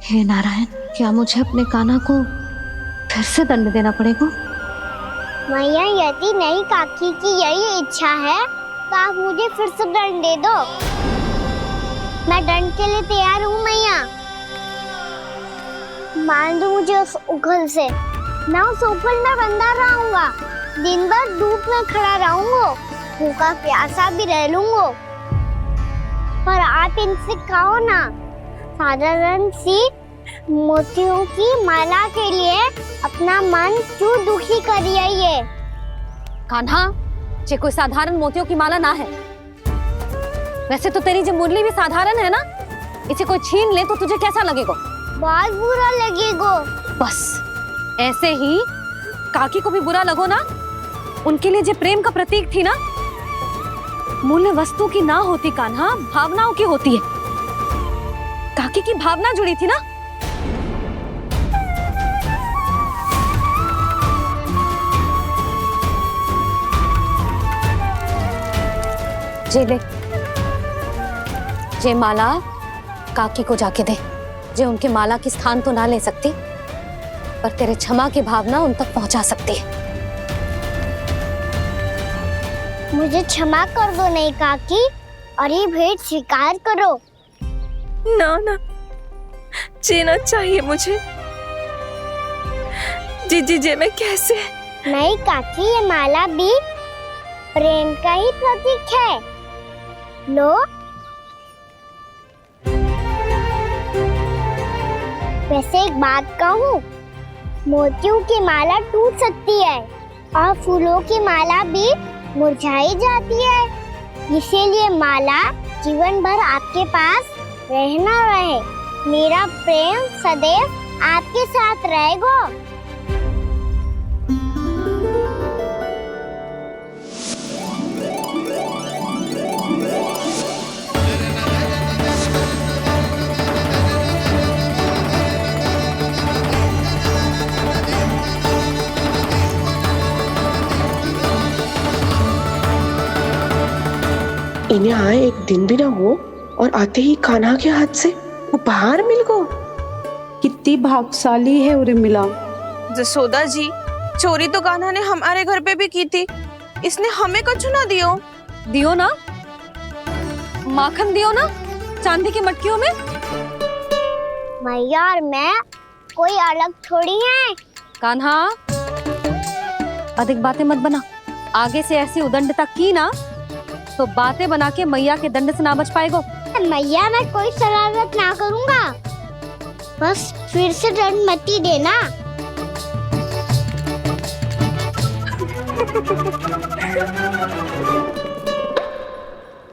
B: हे नारायण, क्या मुझे अपने कान्हा को फिर से दंड देना पड़ेगा?
A: मैया यदि नहीं काकी की यही इच्छा है तो आप मुझे फिर से दंड दे दो। मैं दंड के लिए तैयार हूँ मैया। मान दो मुझे उस उखल से, मैं उस ऊपर में बंधा रहूंगा, दिन भर धूप में खड़ा रहूंगा, भूखा प्यासा भी रह लूंगा। पर आप इनसे कहो ना, साधारण सी मोतियों की माला के लिए अपना मन क्यों दुखी करिए?
B: कान्हा, ये कोई साधारण मोतियों की माला ना है। वैसे तो तेरी जो मुरली भी साधारण है ना, इसे कोई छीन ले तो तुझे कैसा लगेगा?
A: बहुत बुरा लगेगा।
B: बस ऐसे ही काकी को भी बुरा लगो ना। उनके लिए जो प्रेम का प्रतीक थी ना, मूल्य वस्तु की ना होती कान्हा, भावनाओं की होती है। काकी की भावना जुड़ी थी ना। जे ले, जे माला काकी को जाके दे। जे उनके माला की स्थान तो ना ले सकती, पर तेरे क्षमा की भावना उन तक पहुंचा सकती है।
A: मुझे क्षमा कर दो नहीं काकी, और ये भेंट स्वीकार करो।
K: ना ना, जीना चाहिए मुझे। जीजी जे मैं कैसे?
A: नहीं काकी, ये माला भी प्रेम का ही प्रतीक है। लो, वैसे एक बात कहूँ, मोतियों की माला टूट सकती है और फूलों की माला भी मुरझाई जाती है। इसीलिए माला जीवन भर आपके पास रहना रहे। मेरा प्रेम सदैव आपके साथ रहेगा।
O: इन्हें आए एक दिन भी ना हो और आते ही कान्हा के हाथ से उपहार मिल गो।
G: कितनी भाग्यशाली है उर्मिला।
K: जसोदा जी, चोरी तो कान्हा ने हमारे घर पे भी की थी, इसने हमें कछु ना दियो।
B: दियो ना, माखन दियो ना, चांदी की मटकियों में।
A: मैया और मैं कोई अलग थोड़ी हैं।
B: कान्हा, अधिक बातें मत बना। आगे से ऐसी उदंडता की ना तो बातें बना के मैया के दंड से ना बच पाएगो।
A: मैया मैं कोई शरारत ना करूँगा, बस फिर से दंड मत ही देना।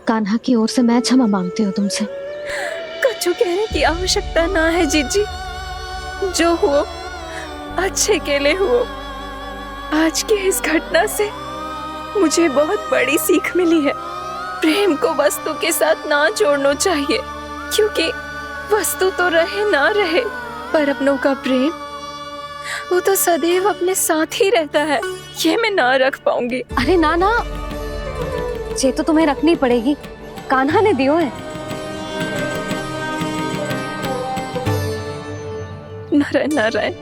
B: कान्हा की ओर से मैं क्षमा मांगती हूँ तुमसे।
K: कछु कहने की आवश्यकता ना है जीजी, जो हुआ अच्छे के लिए हुआ। आज की इस घटना से मुझे बहुत बड़ी सीख मिली है। प्रेम को वस्तु के साथ ना जोड़ना चाहिए, क्योंकि वस्तु तो रहे ना रहे, पर अपनों का प्रेम वो तो सदैव अपने साथ ही रहता है। ये मैं ना रख पाऊंगी।
B: अरे ना ना, ये तो तुम्हें रखनी पड़ेगी। कान्हा ने दियो है।
K: नारायण नारायण।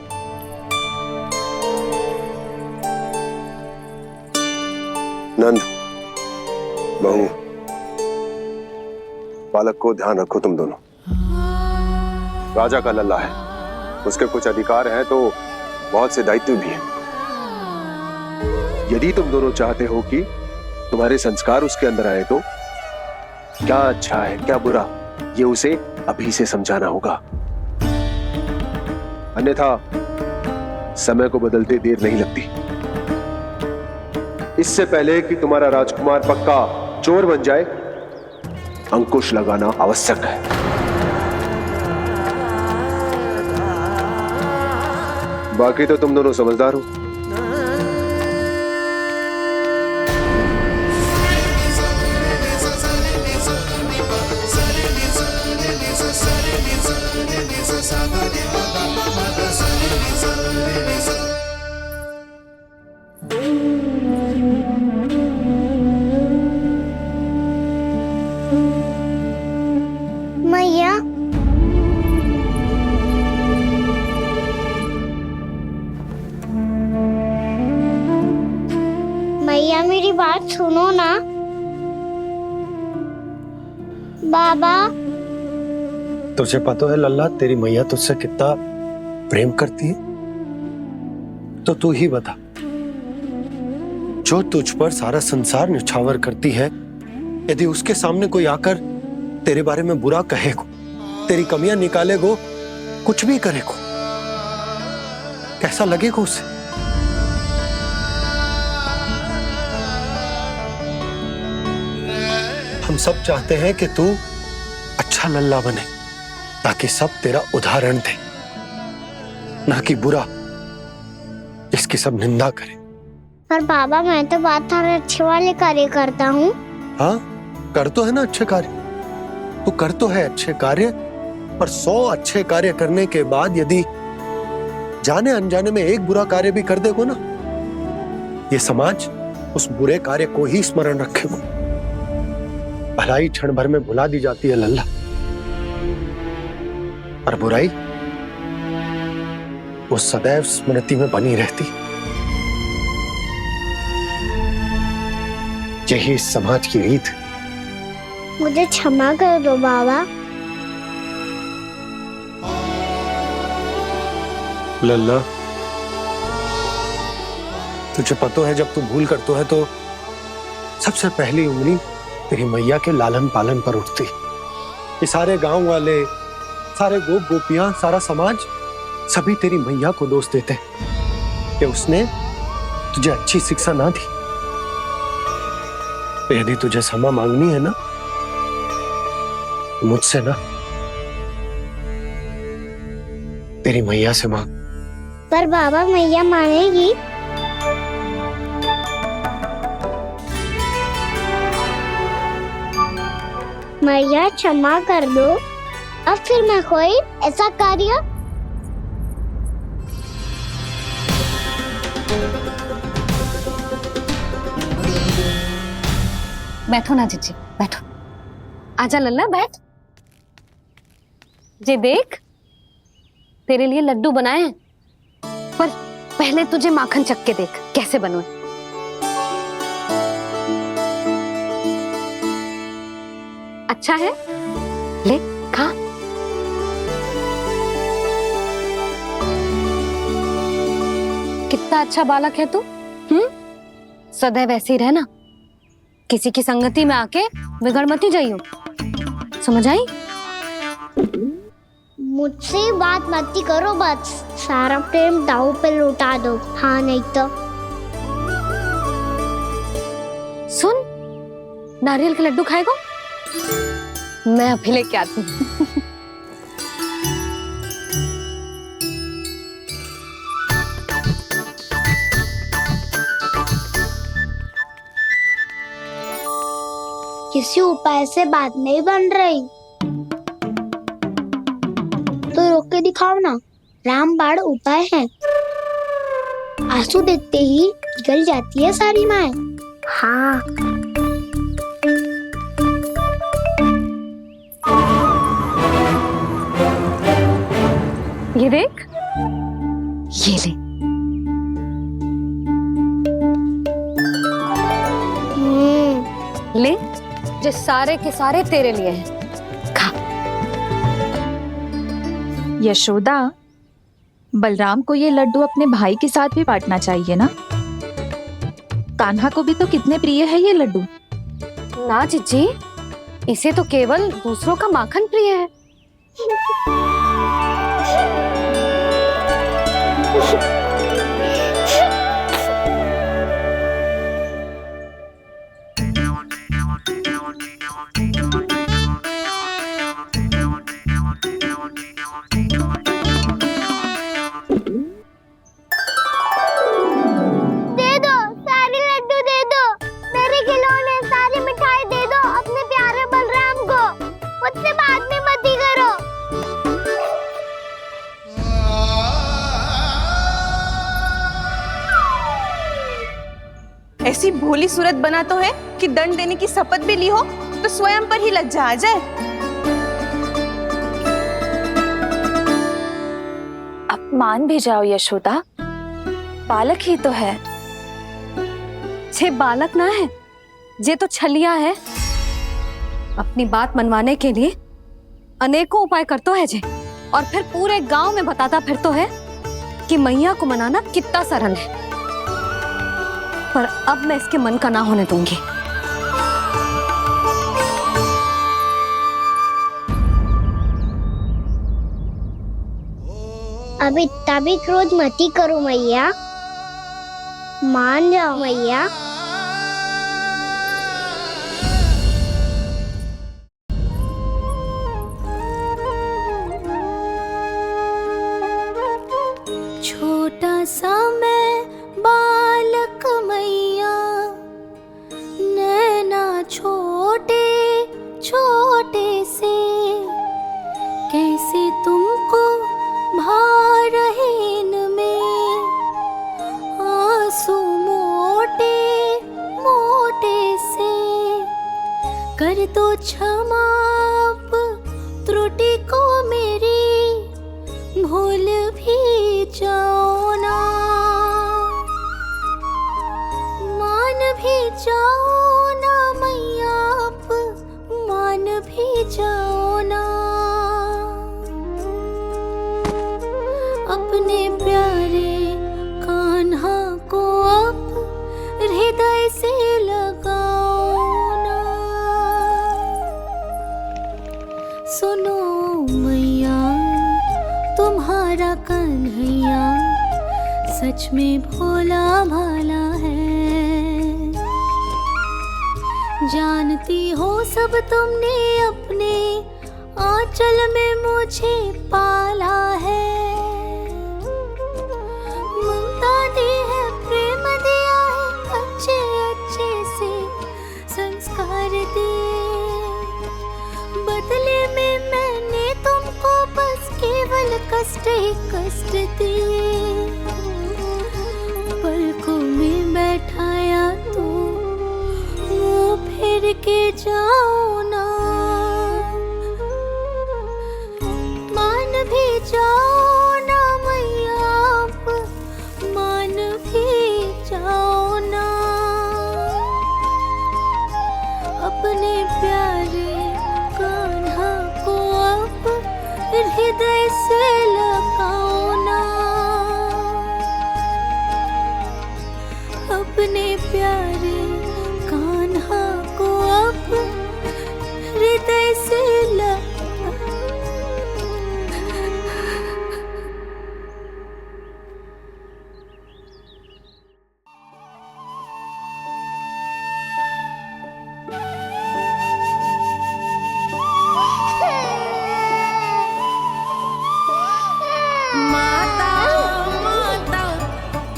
E: नंद, बहू, बालक को ध्यान रखो तुम दोनों। राजा का लल्ला है, उसके कुछ अधिकार हैं तो बहुत से दायित्व भी हैं। यदि तुम दोनों चाहते हो कि तुम्हारे संस्कार उसके अंदर आए तो क्या अच्छा है क्या बुरा ये उसे अभी से समझाना होगा, अन्यथा समय को बदलते देर नहीं लगती। इससे पहले कि तुम्हारा राजकुमार पक्का चोर बन जाए, अंकुश लगाना आवश्यक है। बाकी तो तुम दोनों समझदार हो।
A: मैया, मैया मेरी बात सुनो ना। बाबा,
H: तुझे पता है लल्ला, तेरी मैया तुझसे कितना प्रेम करती है? तो तू ही बता, जो तुझ पर सारा संसार न्यौछावर करती है, यदि उसके सामने कोई आकर तेरे बारे में बुरा कहेगो, तेरी कमियां निकालेगो, कुछ भी करेगो, कैसा लगेगा उसे? हम सब चाहते हैं कि तू अच्छा लल्ला बने, ताकि सब तेरा उदाहरण दे, ना कि बुरा जिसकी सब निंदा करे।
A: पर बाबा मैं तो बात हर अच्छे वाले कार्य करता हूँ।
H: हाँ, कर तो है ना अच्छे कार्य, तू कर तो है अच्छे कार्य, पर 100 अच्छे कार्य करने के बाद यदि जाने अनजाने में एक बुरा कार्य भी कर देगो ना, ये समाज उस बुरे कार्य को ही स्मरण रखेगो। भलाई क्षण भर में भुला दी जाती है लल्ला, और बुराई वो सदैव स्मृति में बनी रहती। यही इस समाज की रीत।
A: मुझे क्षमा कर दो बाबा।
H: लल्ला, तुझे पता है जब तू भूल करतो है तो सबसे पहली उंगली तेरी मैया के लालन पालन पर उठती। ये सारे गांव वाले, सारे गोप गोपियां, सारा समाज सभी तेरी मैया को दोष देते हैं कि उसने तुझे अच्छी शिक्षा ना दी। तो यदि तुझे क्षमा मांगनी है ना, मुझसे ना, तेरी मैया से मांग।
A: पर बाबा मैया मानेगी? मैया क्षमा कर दो, अब फिर मैं कोई ऐसा कार्य।
B: बैठो ना जीजी, बैठो। आजा लल्ला, बैठ। जे देख, तेरे लिए लड्डू बनाए हैं, पर पहले तुझे माखन चख के देख कैसे बने। अच्छा है, ले खा। कितना अच्छा बालक है तू। सदैव ऐसे ही रहना, किसी की संगति में आके बिगड़ मत जाइयो, समझ आई?
A: मुझसे बात मत करो, बस सारा प्रेम दाव पे लौटा दो। हाँ नहीं तो
B: सुन, नारियल के लड्डू खाएगा? मैं अभी लेके आती हूँ।
A: किसी उपाय से बात नहीं बन रही तो रोक के दिखाओ ना। रामबाण उपाय है, आंसू देखते ही पिघल जाती है सारी माए। हाँ,
B: ये देख, ये ले। ले, जो सारे के सारे तेरे लिए हैं।
K: यशोदा, बलराम को ये लड्डू अपने भाई के साथ भी बांटना चाहिए ना। कान्हा को भी तो कितने प्रिय है ये लड्डू।
B: ना जीजी, इसे तो केवल दूसरों का माखन प्रिय है।
A: दे दो, सारे लड्डू दे दो, मेरे खिलौने, सारी मिठाई दे दो अपने प्यारे बलराम को। मुझसे बाद में मत ही करो।
G: ऐसी भोली सूरत बना तो है कि दंड देने की शपथ भी ली हो तो स्वयं पर ही लज्जा आ जाए।
K: अब मान भी जाओ यशोदा, बालक ही तो है।
B: छे बालक ना है, ये तो छलिया है। अपनी बात मनवाने के लिए अनेकों उपाय करतो है जे, और फिर पूरे गांव में बताता फिरतो है कि मैया को मनाना कितना सरल है। पर अब मैं इसके मन का ना होने दूंगी।
A: अब इतना भी क्रोध मत ही करो मैया, मान जाओ मैया।
J: छोटा सा मैं बालक मैया, नैना छोटे छोटे से, कैसे तुमको भा रहे इनमें आंसू मोटे मोटे से। कर दो क्षमा त्रुटि को मेरी, भूल भी जाओ ना, मान भी जाओ ना मैया, आप मान भी जाओ ना। अपने प्यारे कान्हा को अब हृदय से लगाओ ना। सुनो मैया, तुम्हारा कन्हैया सच में भोला भाला है। जानती हो सब तुमने अपने आंचल में मुझे पाला है। ममता दी है, प्रेम दिया है, अच्छे अच्छे से संस्कार दिए। बदले में मैंने तुमको बस केवल कष्ट ही कष्ट दिए। पलकों में बैठाया तो मुंह फेर के जाओ ना, मान भी जाओ ना मैया, आप मान भी जाओ ना। अपने प्यारे कान्हा को अब हृदय से लगाओ ना। अपने प्यारे कान्हा को अब हृदय से
M: माता माता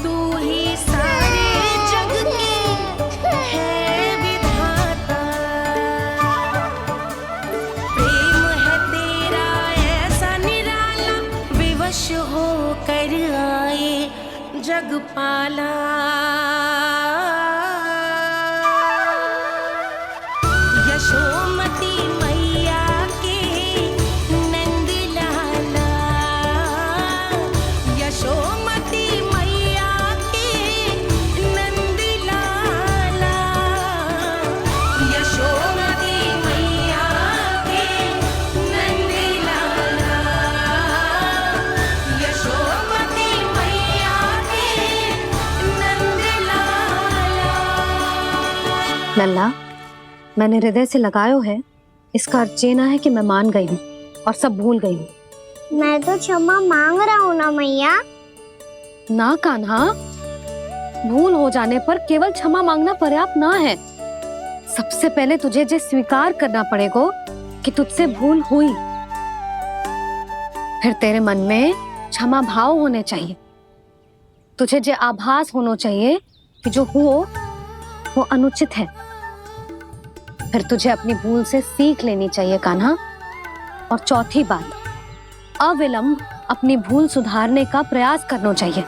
M: तू ही सारे जग की है विधाता।
B: लल्ला, मैंने हृदय से लगायो है, इसका अर्थ ये ना है कि मैं मान गई हूँ और सब भूल गई हूँ।
A: मैं तो क्षमा मांग रहा हूँ ना मैया।
B: ना कान्हा, भूल हो जाने पर केवल क्षमा मांगना पर्याप्त ना है। सबसे पहले तुझे जो स्वीकार करना पड़ेगा कि तुझसे भूल हुई, फिर तेरे मन में क्षमा भाव होने चाहिए। तुझे जो आभास होना चाहिए कि जो हुआ वो अनुचित है। फिर तुझे अपनी भूल से सीख लेनी चाहिए कान्हा। और चौथी बात, अविलंब अपनी भूल सुधारने का प्रयास करना चाहिए।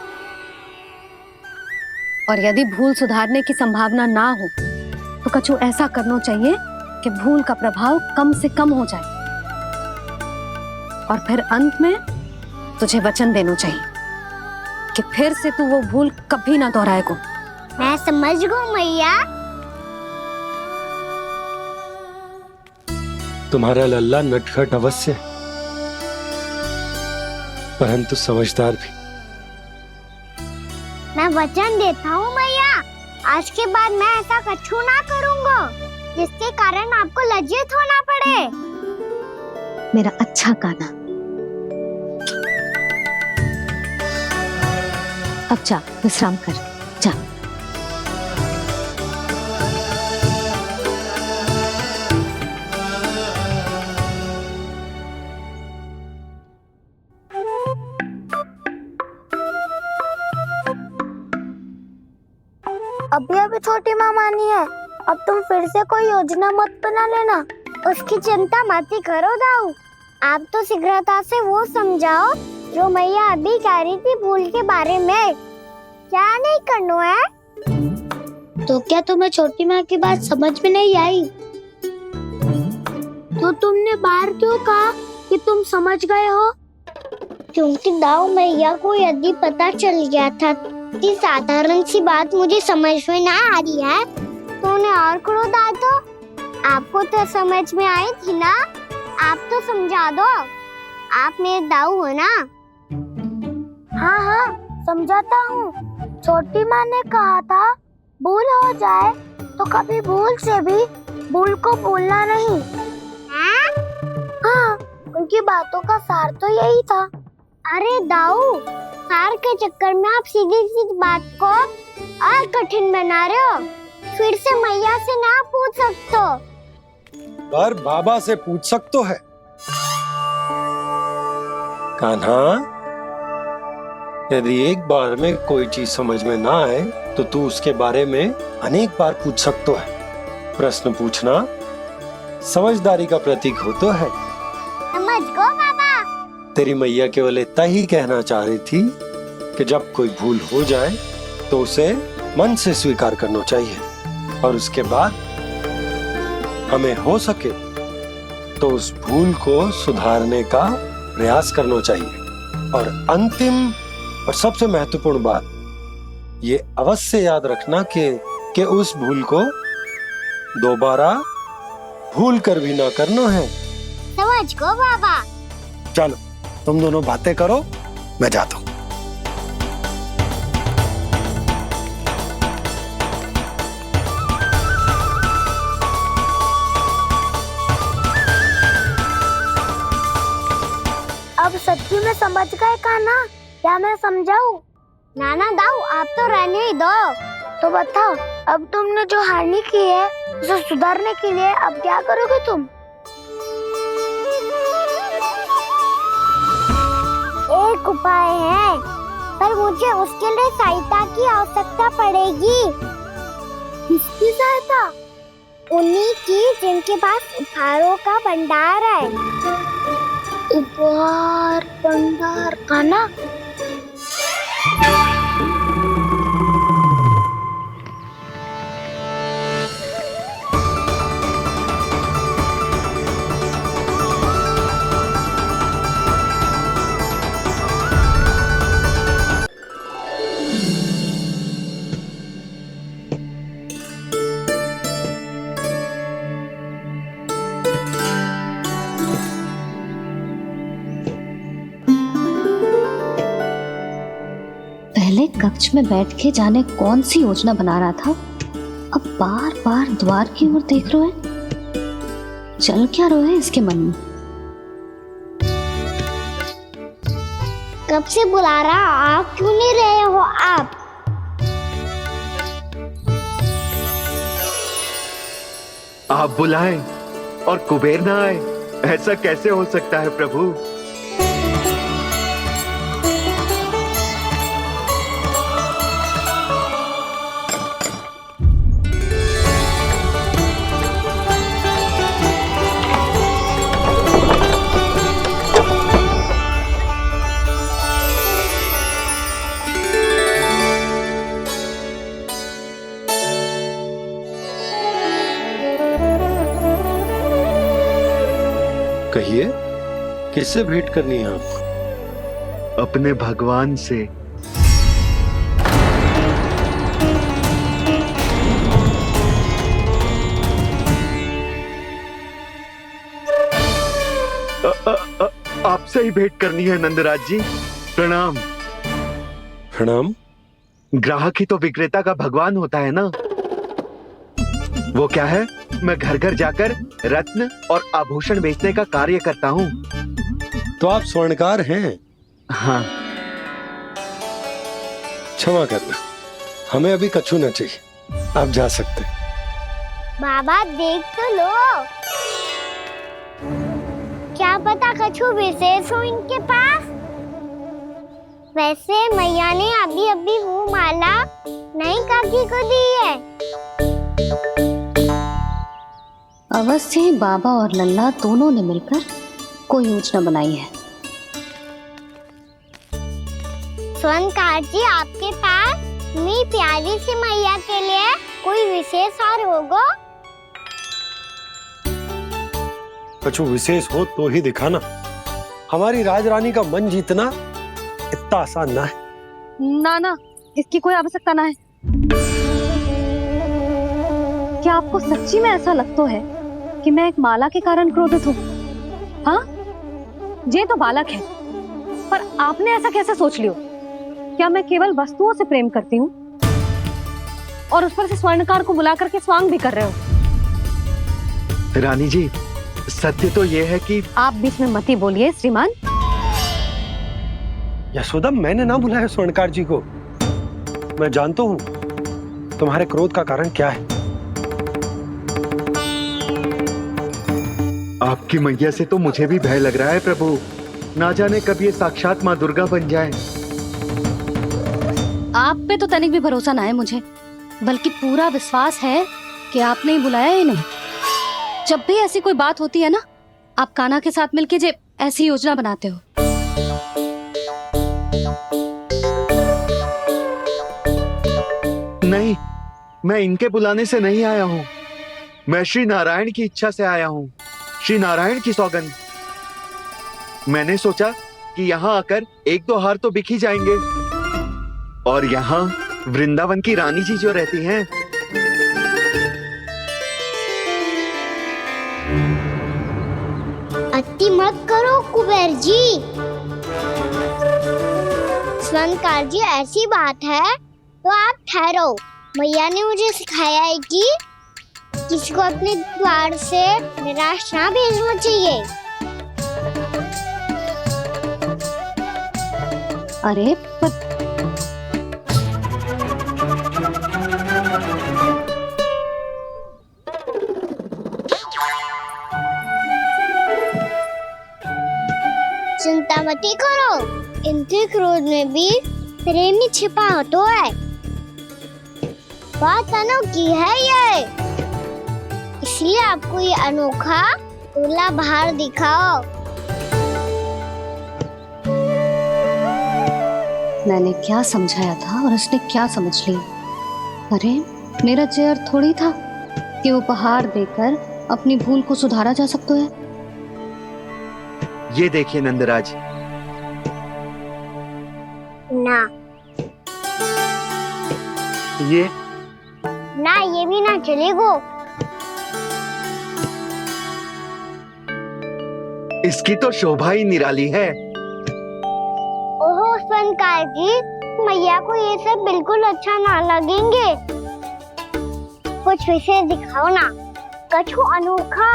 B: और यदि भूल सुधारने की संभावना ना हो तो कछु ऐसा करना चाहिए कि भूल का प्रभाव कम से कम हो जाए। और फिर अंत में तुझे वचन देना चाहिए कि फिर से तू वो भूल कभी ना दोहराएगा।
A: मैं समझ गई मैया।
D: तुम्हारा लल्ला नटखट अवश्य है, परंतु समझदार भी।
A: मैं वचन देता हूँ मैया, आज के बाद मैं ऐसा कछु ना करूँगा जिसके कारण आपको लज्जित होना पड़े।
B: मेरा अच्छा कान्हा, अब जा विश्राम कर, जा।
A: अभी अभी छोटी माँ मानी है, अब तुम फिर से कोई योजना मत बना लेना। उसकी चिंता मत ही करो दाऊ। आप तो शीघ्रता से वो समझाओ जो मैया अभी कह रही थी भूल के बारे में। क्या नहीं करना है?
I: तो क्या तुम्हें छोटी माँ की बात समझ में नहीं आई? तो तुमने बाहर क्यों कहा कि तुम समझ गए हो?
A: क्योंकि दाऊ मैया को यदि पता चल गया था कि साधारण सी बात मुझे समझ में ना आ रही है तो उन्हें और क्रोध आया। तो आपको तो समझ में आई थी ना, आप तो समझा दो। आप मेरे दाऊ हो ना। हाँ हाँ समझाता हूँ। छोटी माँ ने कहा था भूल हो जाए तो कभी भूल से भी भूल को भूलना नहीं। हाँ, उनकी बातों का सार तो यही था। अरे दाऊ, सार के चक्कर में आप सीधी सीधी बात को और कठिन बना रहे हो। फिर से मैया से ना पूछ सकते हो,
D: पर बाबा से पूछ सकते है। कान्हा, यदि एक बार में कोई चीज समझ में ना आए तो तू उसके बारे में अनेक बार पूछ सकते है। प्रश्न पूछना समझदारी का प्रतीक होता है।
A: समझ गो बाबा।
D: तेरी मैया केवल इतना ही कहना चाह रही थी कि जब कोई भूल हो जाए तो उसे मन से स्वीकार करना चाहिए और उसके बाद हमें हो सके तो उस भूल को सुधारने का प्रयास करना चाहिए। और अंतिम और सबसे महत्वपूर्ण बात ये अवश्य याद रखना कि उस भूल को दोबारा भूल कर भी ना करना है।
A: समझ गो बाबा।
H: चलो तुम दोनों बातें करो, मैं जाता हूँ।
A: अब सच्ची में समझ गए कान्हा? क्या मैं समझाऊं? नाना दाऊ, आप तो रहने ही दो। तो बताओ, अब तुमने जो हानि की है उसे सुधारने के लिए अब क्या करोगे तुम? एक उपाय है, पर मुझे उसके लिए सहायता की आवश्यकता पड़ेगी। किसकी सहायता? उन्हीं की जिनके पास उपहारों का भंडार है। उपहार भंडार का ना?
B: पहले कक्ष में बैठ के जाने कौन सी योजना बना रहा था अब बार बार द्वार की ओर देख रहे हैं, चल क्या रहे हैं इसके मन में?
A: कब से बुला रहा, आप क्यों नहीं रहे हो आप?
C: आप बुलाएं और कुबेर ना आए, ऐसा कैसे हो सकता है प्रभु?
D: कहिए, किससे भेंट करनी है आपको?
C: अपने भगवान से। आपसे ही भेंट करनी है नंदराज जी। प्रणाम।
D: प्रणाम।
C: ग्राहक ही तो विक्रेता का भगवान होता है ना। वो क्या है, मैं घर घर जाकर रत्न और आभूषण बेचने का कार्य करता हूँ।
D: तो आप स्वर्णकार हैं?
C: हाँ।
D: क्षमा करना, हमें अभी कछु न चाहिए, आप जा सकते।
A: बाबा देख तो लो, क्या पता कछु विशेष हो इनके पास। वैसे मैया ने अभी अभी वो माला नई काकी को दी है।
B: अवश्य ही बाबा और लल्ला दोनों ने मिलकर कोई योजना बनाई है।
A: स्वर्णकार जी, आपके पास मेरी प्यारी सी मैया के लिए कोई विशेष हार होगा?
H: कछु विशेष हो तो ही दिखाना। हमारी राजरानी का मन जीतना इतना आसान ना है।
B: ना, इसकी कोई आवश्यकता ना है। क्या आपको सच्ची में ऐसा लगता है कि मैं एक माला के कारण क्रोधित हूँ? हाँ, ये तो बालक है, पर आपने ऐसा कैसे सोच लियो? क्या मैं केवल वस्तुओं से प्रेम करती हूँ और उस पर से स्वर्णकार को बुला करके स्वांग भी कर रहे हो?
C: रानी जी, सत्य तो ये है कि
B: आप बीच में मत ही बोलिए श्रीमान।
H: यशोदा, मैंने ना बुलाया स्वर्णकार जी को। मैं जानता हूँ तुम्हारे क्रोध का कारण क्या है।
C: आपकी मैया से तो मुझे भी भय लग रहा है प्रभु। ना जाने कब ये साक्षात माँ दुर्गा बन जाए।
B: आप पे तो तनिक भी भरोसा ना है मुझे, बल्कि पूरा विश्वास है कि आपने ही बुलाया है इन्हें। जब भी ऐसी कोई बात होती है ना, आप कान्हा के साथ मिलके जे ऐसी योजना बनाते हो।
C: नहीं, मैं इनके बुलाने से नहीं आया हूँ। मैं श्री नारायण की इच्छा से आया हूँ। श्री नारायण की सौगंध। मैंने सोचा कि यहाँ आकर एक दो हार तो बिक ही जाएंगे। और यहाँ वृंदावन की रानी जी जो रहती हैं,
A: अति मत करो कुबेर जी। स्वर्णकार जी, ऐसी बात है तो आप ठहरो। मैया ने मुझे सिखाया है कि किसी को अपने द्वार से निराश ना भेजना चाहिए।
B: अरे पर
A: चिंता मत करो, इनके क्रोध में भी प्रेम ही छिपा होता है। बात अनोखी है ये, इसलिए आपको ये अनोखा दूल्हा बाहर दिखाओ।
B: मैंने क्या समझाया था और उसने क्या समझ लिया? अरे मेरा चेयर थोड़ी था कि उपहार देकर अपनी भूल को सुधारा जा सकता है।
C: ये देखिए नंदराज।
A: ना,
C: ये
A: भी ना चलेगा।
C: इसकी तो शोभा ही निराली है।
A: ओहो स्वर्णकार जी, मैया को ये सब बिल्कुल अच्छा ना लगेंगे। कुछ विशेष दिखाओ ना, कछु अनोखा।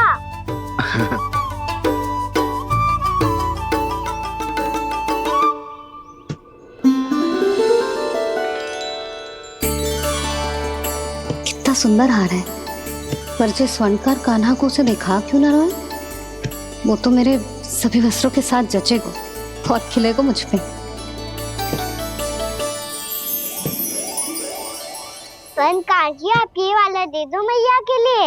B: कितना सुंदर हार है, पर जो स्वर्णकार कान्हा को उसे दिखा क्यों ना रहा है? वो तो मेरे सभी वस्त्रों के साथ जचेगा और खिलेगा मुझ पे।
A: स्वर्णकार जी, आप ये वाला दे दो मैया के लिए।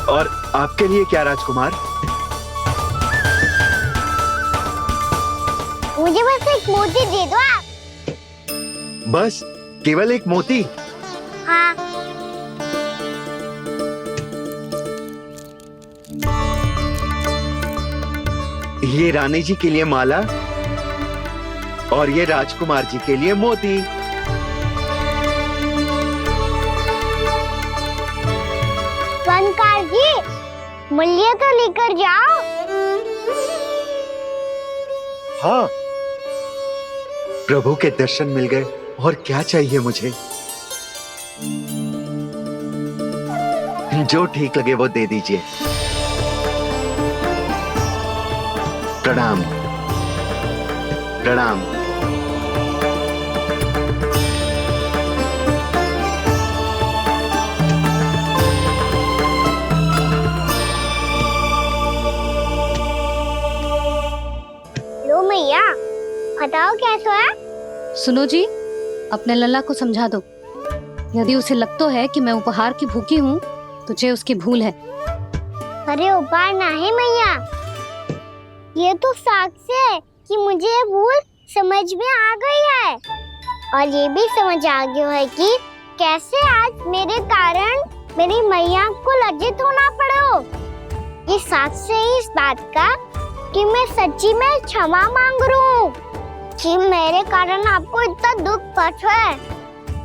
C: और आपके लिए क्या राजकुमार?
A: मुझे बस एक मोती दे दो आप।
C: बस केवल एक मोती?
A: हाँ।
C: ये रानी जी के लिए माला और ये राजकुमार जी के लिए मोती।
A: स्वर्णकार जी, मूल्य तो लेकर जाओ।
H: हाँ,
C: प्रभु के दर्शन मिल गए, और क्या चाहिए मुझे? जो ठीक लगे वो दे दीजिए। प्रणाम प्रणाम।
A: लो मैया, बताओ कैसा है?
B: सुनो जी, अपने लल्ला को समझा दो। यदि उसे लगता है कि मैं उपहार की भूखी हूँ, तो ये उसकी भूल है।
A: अरे उपहार ना है मैया, ये तो साक्ष्य है कि मुझे ये भूल समझ में आ गई है, और ये भी समझ आ गया है कि कैसे आज मेरे कारण मेरी मैया को लज्जित होना पड़ो। ये साक्ष्य है इस बात का कि मैं सच्ची में क्षमा मांग रहा हूँ कि मेरे कारण आपको इतना दुख पहुंचा है।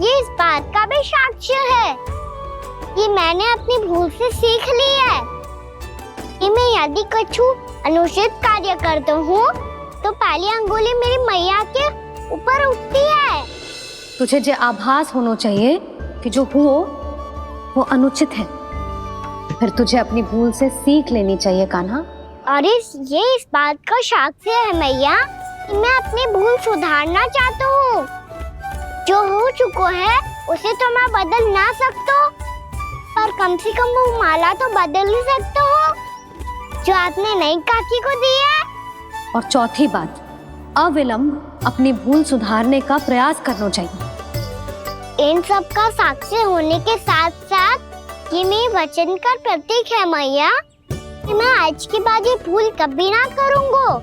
A: ये इस बात का भी साक्ष्य है कि मैंने अपनी भूल से सीख ली है कि मैं यदि कुछ अनुचित कार्य करता हूँ तो पहली अंगुली मेरी मैया के ऊपर उठती है।
B: तुझे जो आभास होना चाहिए कि जो हुआ वो अनुचित है, फिर तुझे अपनी भूल से सीख लेनी चाहिए कान्हा।
A: और ये इस बात का साक्ष्य है मैया कि मैं अपनी भूल सुधारना चाहता हूँ। जो हो चुका है उसे तो मैं बदल ना सकता, पर कम से कम वो माला तो बदल ही सकता हूँ जो आपने नई काकी को दी है।
B: और चौथी बात, अविलंब अपनी भूल सुधारने का प्रयास करना चाहिए।
A: इन सब का साक्ष्य होने के साथ साथ ये मेरे वचन का प्रतीक है मैया कि मैं आज के बाद ये भूल कभी ना करूँगा।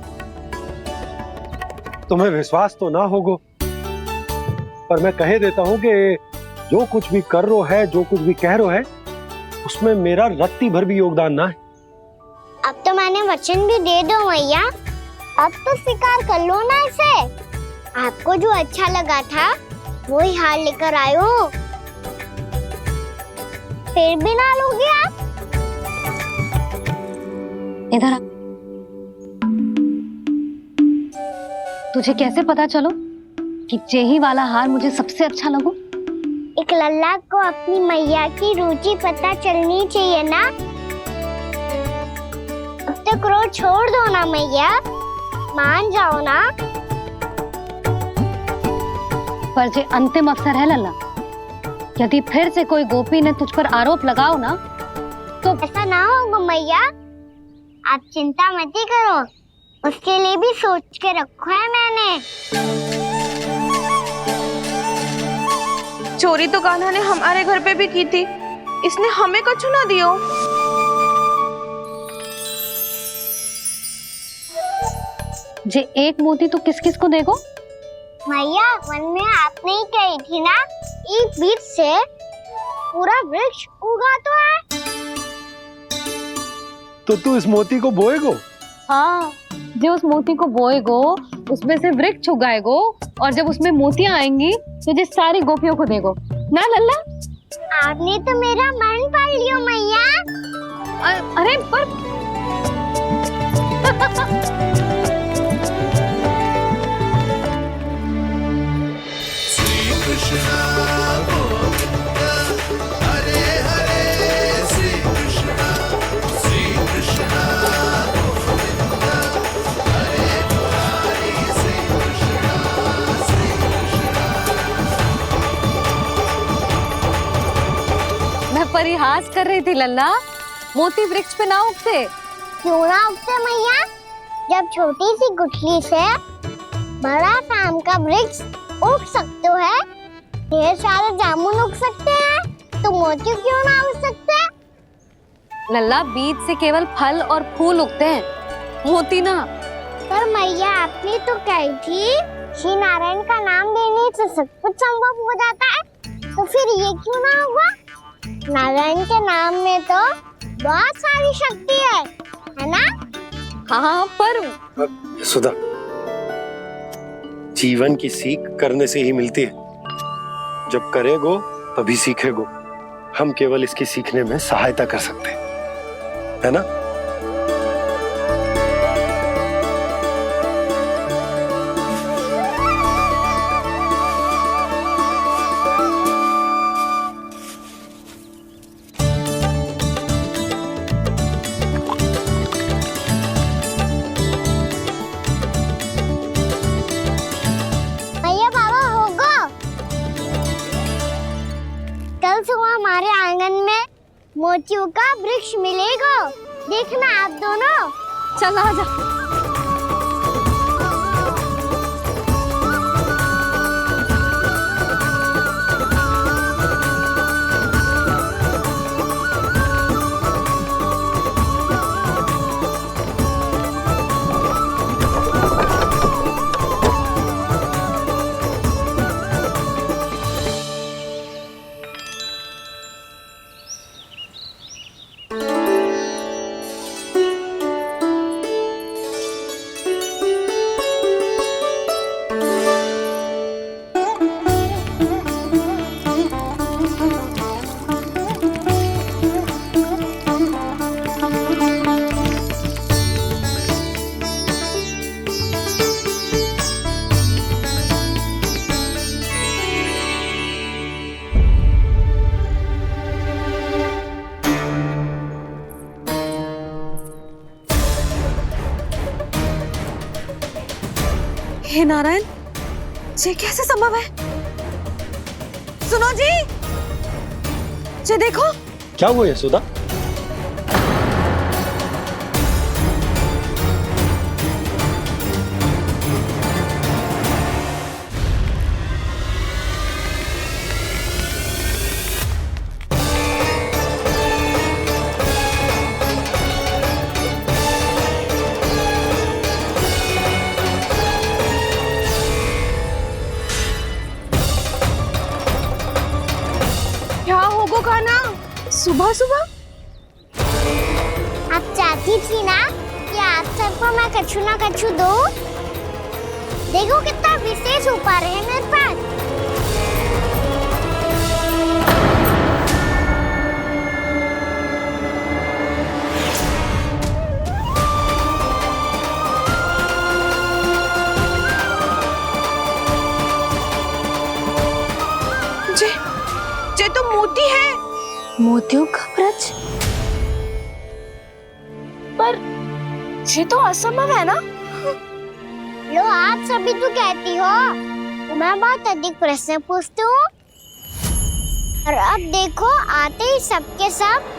H: तुम्हें विश्वास तो ना होगा, पर मैं कह देता हूँ कि जो कुछ भी कर रो है, जो कुछ भी कह रो है, उसमें मेरा रत्ती भर भी योगदान ना है।
A: अब तो मैंने वचन भी दे दो मैया, अब तो स्वीकार कर लो ना इसे। आपको जो अच्छा लगा था वही हार लेकर आयो, फिर भी ना लोगे आप?
B: इधर आ। तुझे कैसे पता चलो कि जेही वाला हार मुझे सबसे अच्छा लगो?
A: एक लल्ला को अपनी मैया की रुचि पता चलनी चाहिए ना। अब तो क्रोध छोड़ दो ना मैया, मान जाओ ना।
B: पर जे अंतिम अवसर है लल्ला, यदि फिर से कोई गोपी ने तुझ पर आरोप लगाओ ना तो
A: ऐसा ना होगा मैया, आप चिंता मत करो, उसके लिए भी सोच के रखो है मैंने।
K: चोरी तो कान्हा ने हमारे घर पे भी की थी, इसने हमें कछु ना दियो।
B: जे एक मोती तो किस किस को देगो?
A: मैया, मन में आपने ही कही थी ना, एक बीज से पूरा वृक्ष उगा तो है।
H: तो तू इस मोती को बोएगो?
B: हाँ, जो उस मोती को बोएगो उसमें से वृक्ष उगाएगो, और जब उसमें मोतियां आएंगी तो जिस सारी गोपियों को देगो ना लल्ला।
A: आपने तो मेरा मन पढ़ लियो मैया।
B: अरे पर मैं परिहास कर रही थी लल्ला, मोती वृक्ष पे ना उगते।
A: क्यों ना उगते मैया? जब छोटी सी गुठली से बड़ा आम का वृक्ष उग सकते है, ढेर सारे जामुन उग सकते हैं, तो मोती क्यों ना उग सकते?
B: लल्ला, बीज से केवल फल और फूल उगते हैं, मोती ना।
A: पर मैया आपने तो कही थी श्री नारायण का नाम लेने से सब कुछ संभव हो जाता है, तो फिर ये क्यों ना होगा? नारायण के नाम में तो बहुत सारी शक्ति है ना?
B: हाँ, पर
H: सुधा, जीवन की सीख करने से ही मिलती है। जब करेगो तभी सीखेगो। हम केवल इसकी सीखने में सहायता कर सकते हैं, है ना?
A: भैया बाबा होगो, कल सुबह हमारे आंगन में मोतियों का वृक्ष मिलेगा। देखना आप दोनों।
B: चल आजा। हे नारायण, ये कैसे संभव है? सुनो जी, ये देखो।
D: क्या हुआ यशोदा?
B: क्या होगा खाना सुबह सुबह?
A: आप चाहती थी ना कि आप सबको मैं कछु ना कछु दूं? देखो कितना विशेष उपहार है मेरे पास।
B: ये तो मोती है। मोतियों का वृक्ष? पर ये तो असंभव है ना?
A: लो, आप सभी तो कहती हो, तो मैं बहुत अधिक प्रश्न पूछती हूँ, और अब देखो आते ही सबके सब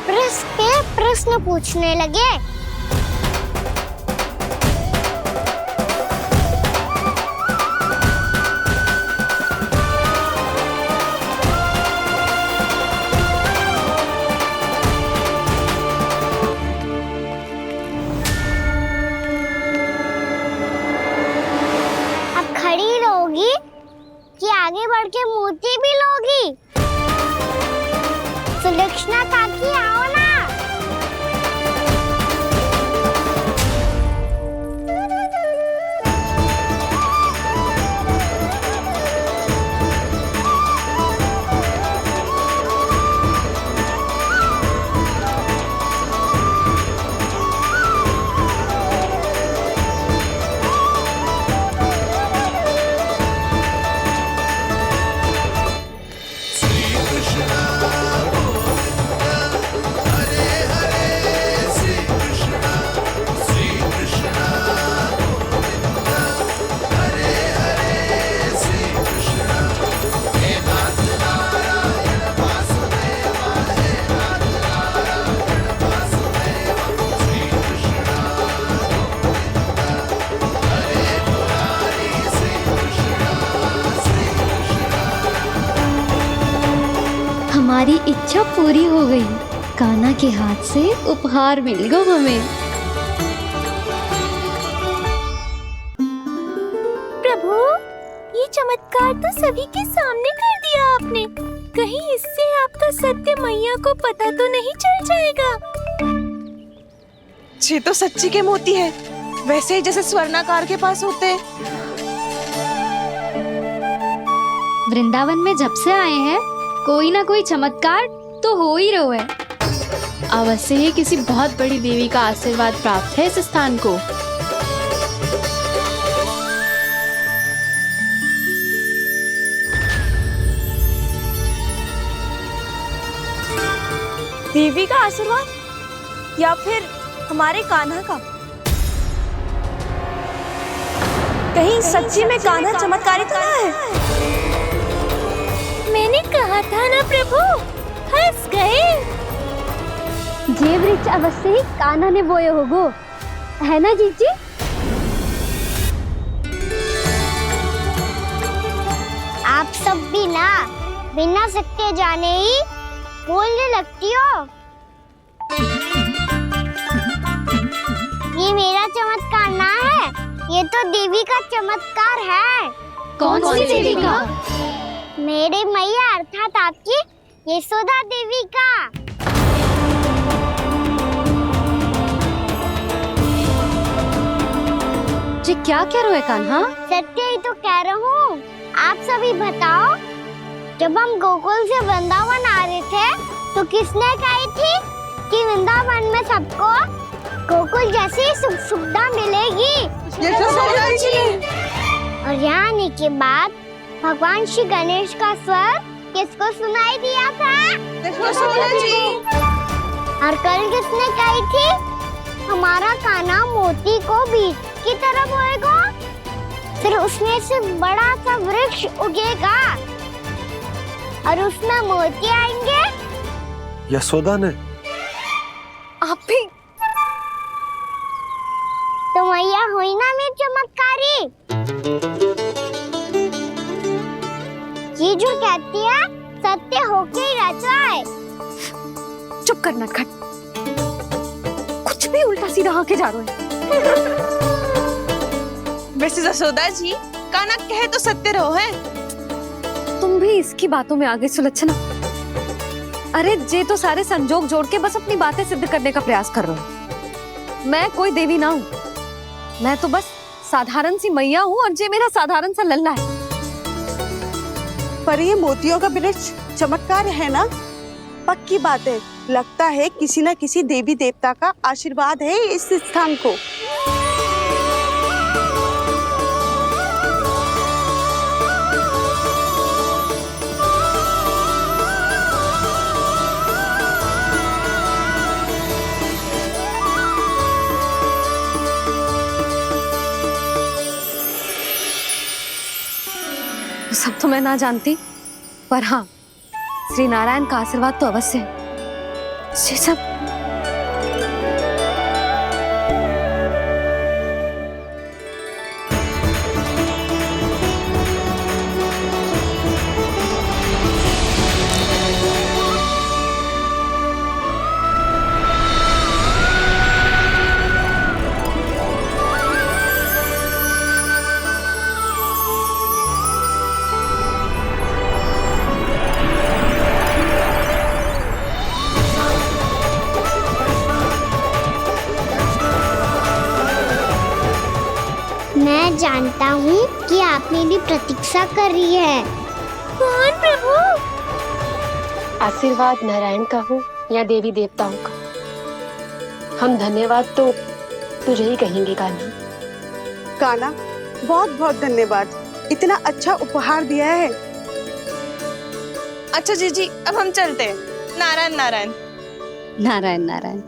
A: प्रश्न पे प्रश्न पूछने लगे। कि आगे बढ़ के मोती भी लोगी? सुलक्षणा काकी आओ ना।
N: हमारी इच्छा पूरी हो गई। कान्हा के हाथ से उपहार मिल गया हमें।
J: प्रभु, ये चमत्कार तो सभी के सामने कर दिया आपने। कहीं इससे आपका सत्य मैया को पता तो नहीं चल जाएगा?
O: ये तो सच्ची के मोती है, वैसे ही जैसे स्वर्णाकार के पास होते हैं।
N: वृंदावन में जब से आए हैं कोई ना कोई चमत्कार तो हो ही रहा है।
K: अवश्य ही किसी बहुत बड़ी देवी का आशीर्वाद प्राप्त है इस स्थान को।
M: देवी का आशीर्वाद या फिर हमारे कान्हा का? कहीं सच्ची में कान्हा चमत्कारी तो ना है?
J: मैंने कहा था ना प्रभु, हंस गए।
A: ये वृक्ष अवश्य ही कान्हा ने बोए होगो, है ना जीजी? आप सब भी ना बिना सत्य जाने ही बोलने लगती हो। ये मेरा चमत्कार ना है, ये तो देवी का चमत्कार है।
N: कौन सी देवी का?
A: मेरे मैया अर्थात आपकी यशोदा देवी का।
B: जी क्या कह रहे हो कान्हा?
A: सत्य ही तो कह रहा हूँ। आप सभी बताओ, जब हम गोकुल से वृंदावन आ रहे थे तो किसने कही थी कि वृंदावन में सबको गोकुल जैसी सुख सुविधा मिलेगी?
O: यशोदा जी।
A: और यहाँ आने के बाद भगवान श्री गणेश का स्वर किसको सुनाई दिया था?
O: यशोदा जी।
A: और कल किसने कही थी हमारा कान्हा मोती को बीज की तरह बोएगा, फिर उसमें से बड़ा सा वृक्ष उगेगा और उसमें मोती आएंगे?
H: यशोदा ने?
M: आप भी
A: तो मैया हुई ना मेरी चमत्कारी। ये जो कहती है सत्य होके ही रहता है।
B: चुप कर नटखट, कुछ भी उल्टा सीधा आके जा रहे हैं।
O: वैसे यशोदा जी, कान्हा कहे तो सत्य रहो है।
B: तुम भी इसकी बातों में आगे सुलझना। अरे जे तो सारे संजोग जोड़ के बस अपनी बातें सिद्ध करने का प्रयास कर रहे हो। मैं कोई देवी ना हूँ, मैं तो बस साधारण सी मैया हूँ और जे मेरा साधारण सा लल्ला है।
G: पर ये मोतियों का वृक्ष चमत्कार है ना? पक्की बात है, लगता है किसी न किसी देवी देवता का आशीर्वाद है इस स्थान को।
B: सब तो मैं ना जानती, पर हाँ, श्री नारायण का आशीर्वाद तो अवश्य है। ये सब
A: मैं जानता हूँ कि आप मेरी प्रतीक्षा कर रही है।
J: कौन प्रभु?
O: आशीर्वाद नारायण का हो या देवी देवताओं का, हम धन्यवाद तो तुझे ही कहेंगे कान्हा।
G: कान्हा, बहुत बहुत धन्यवाद, इतना अच्छा उपहार दिया है।
O: अच्छा जीजी, अब हम चलते हैं। नारायण नारायण।
B: नारायण नारायण।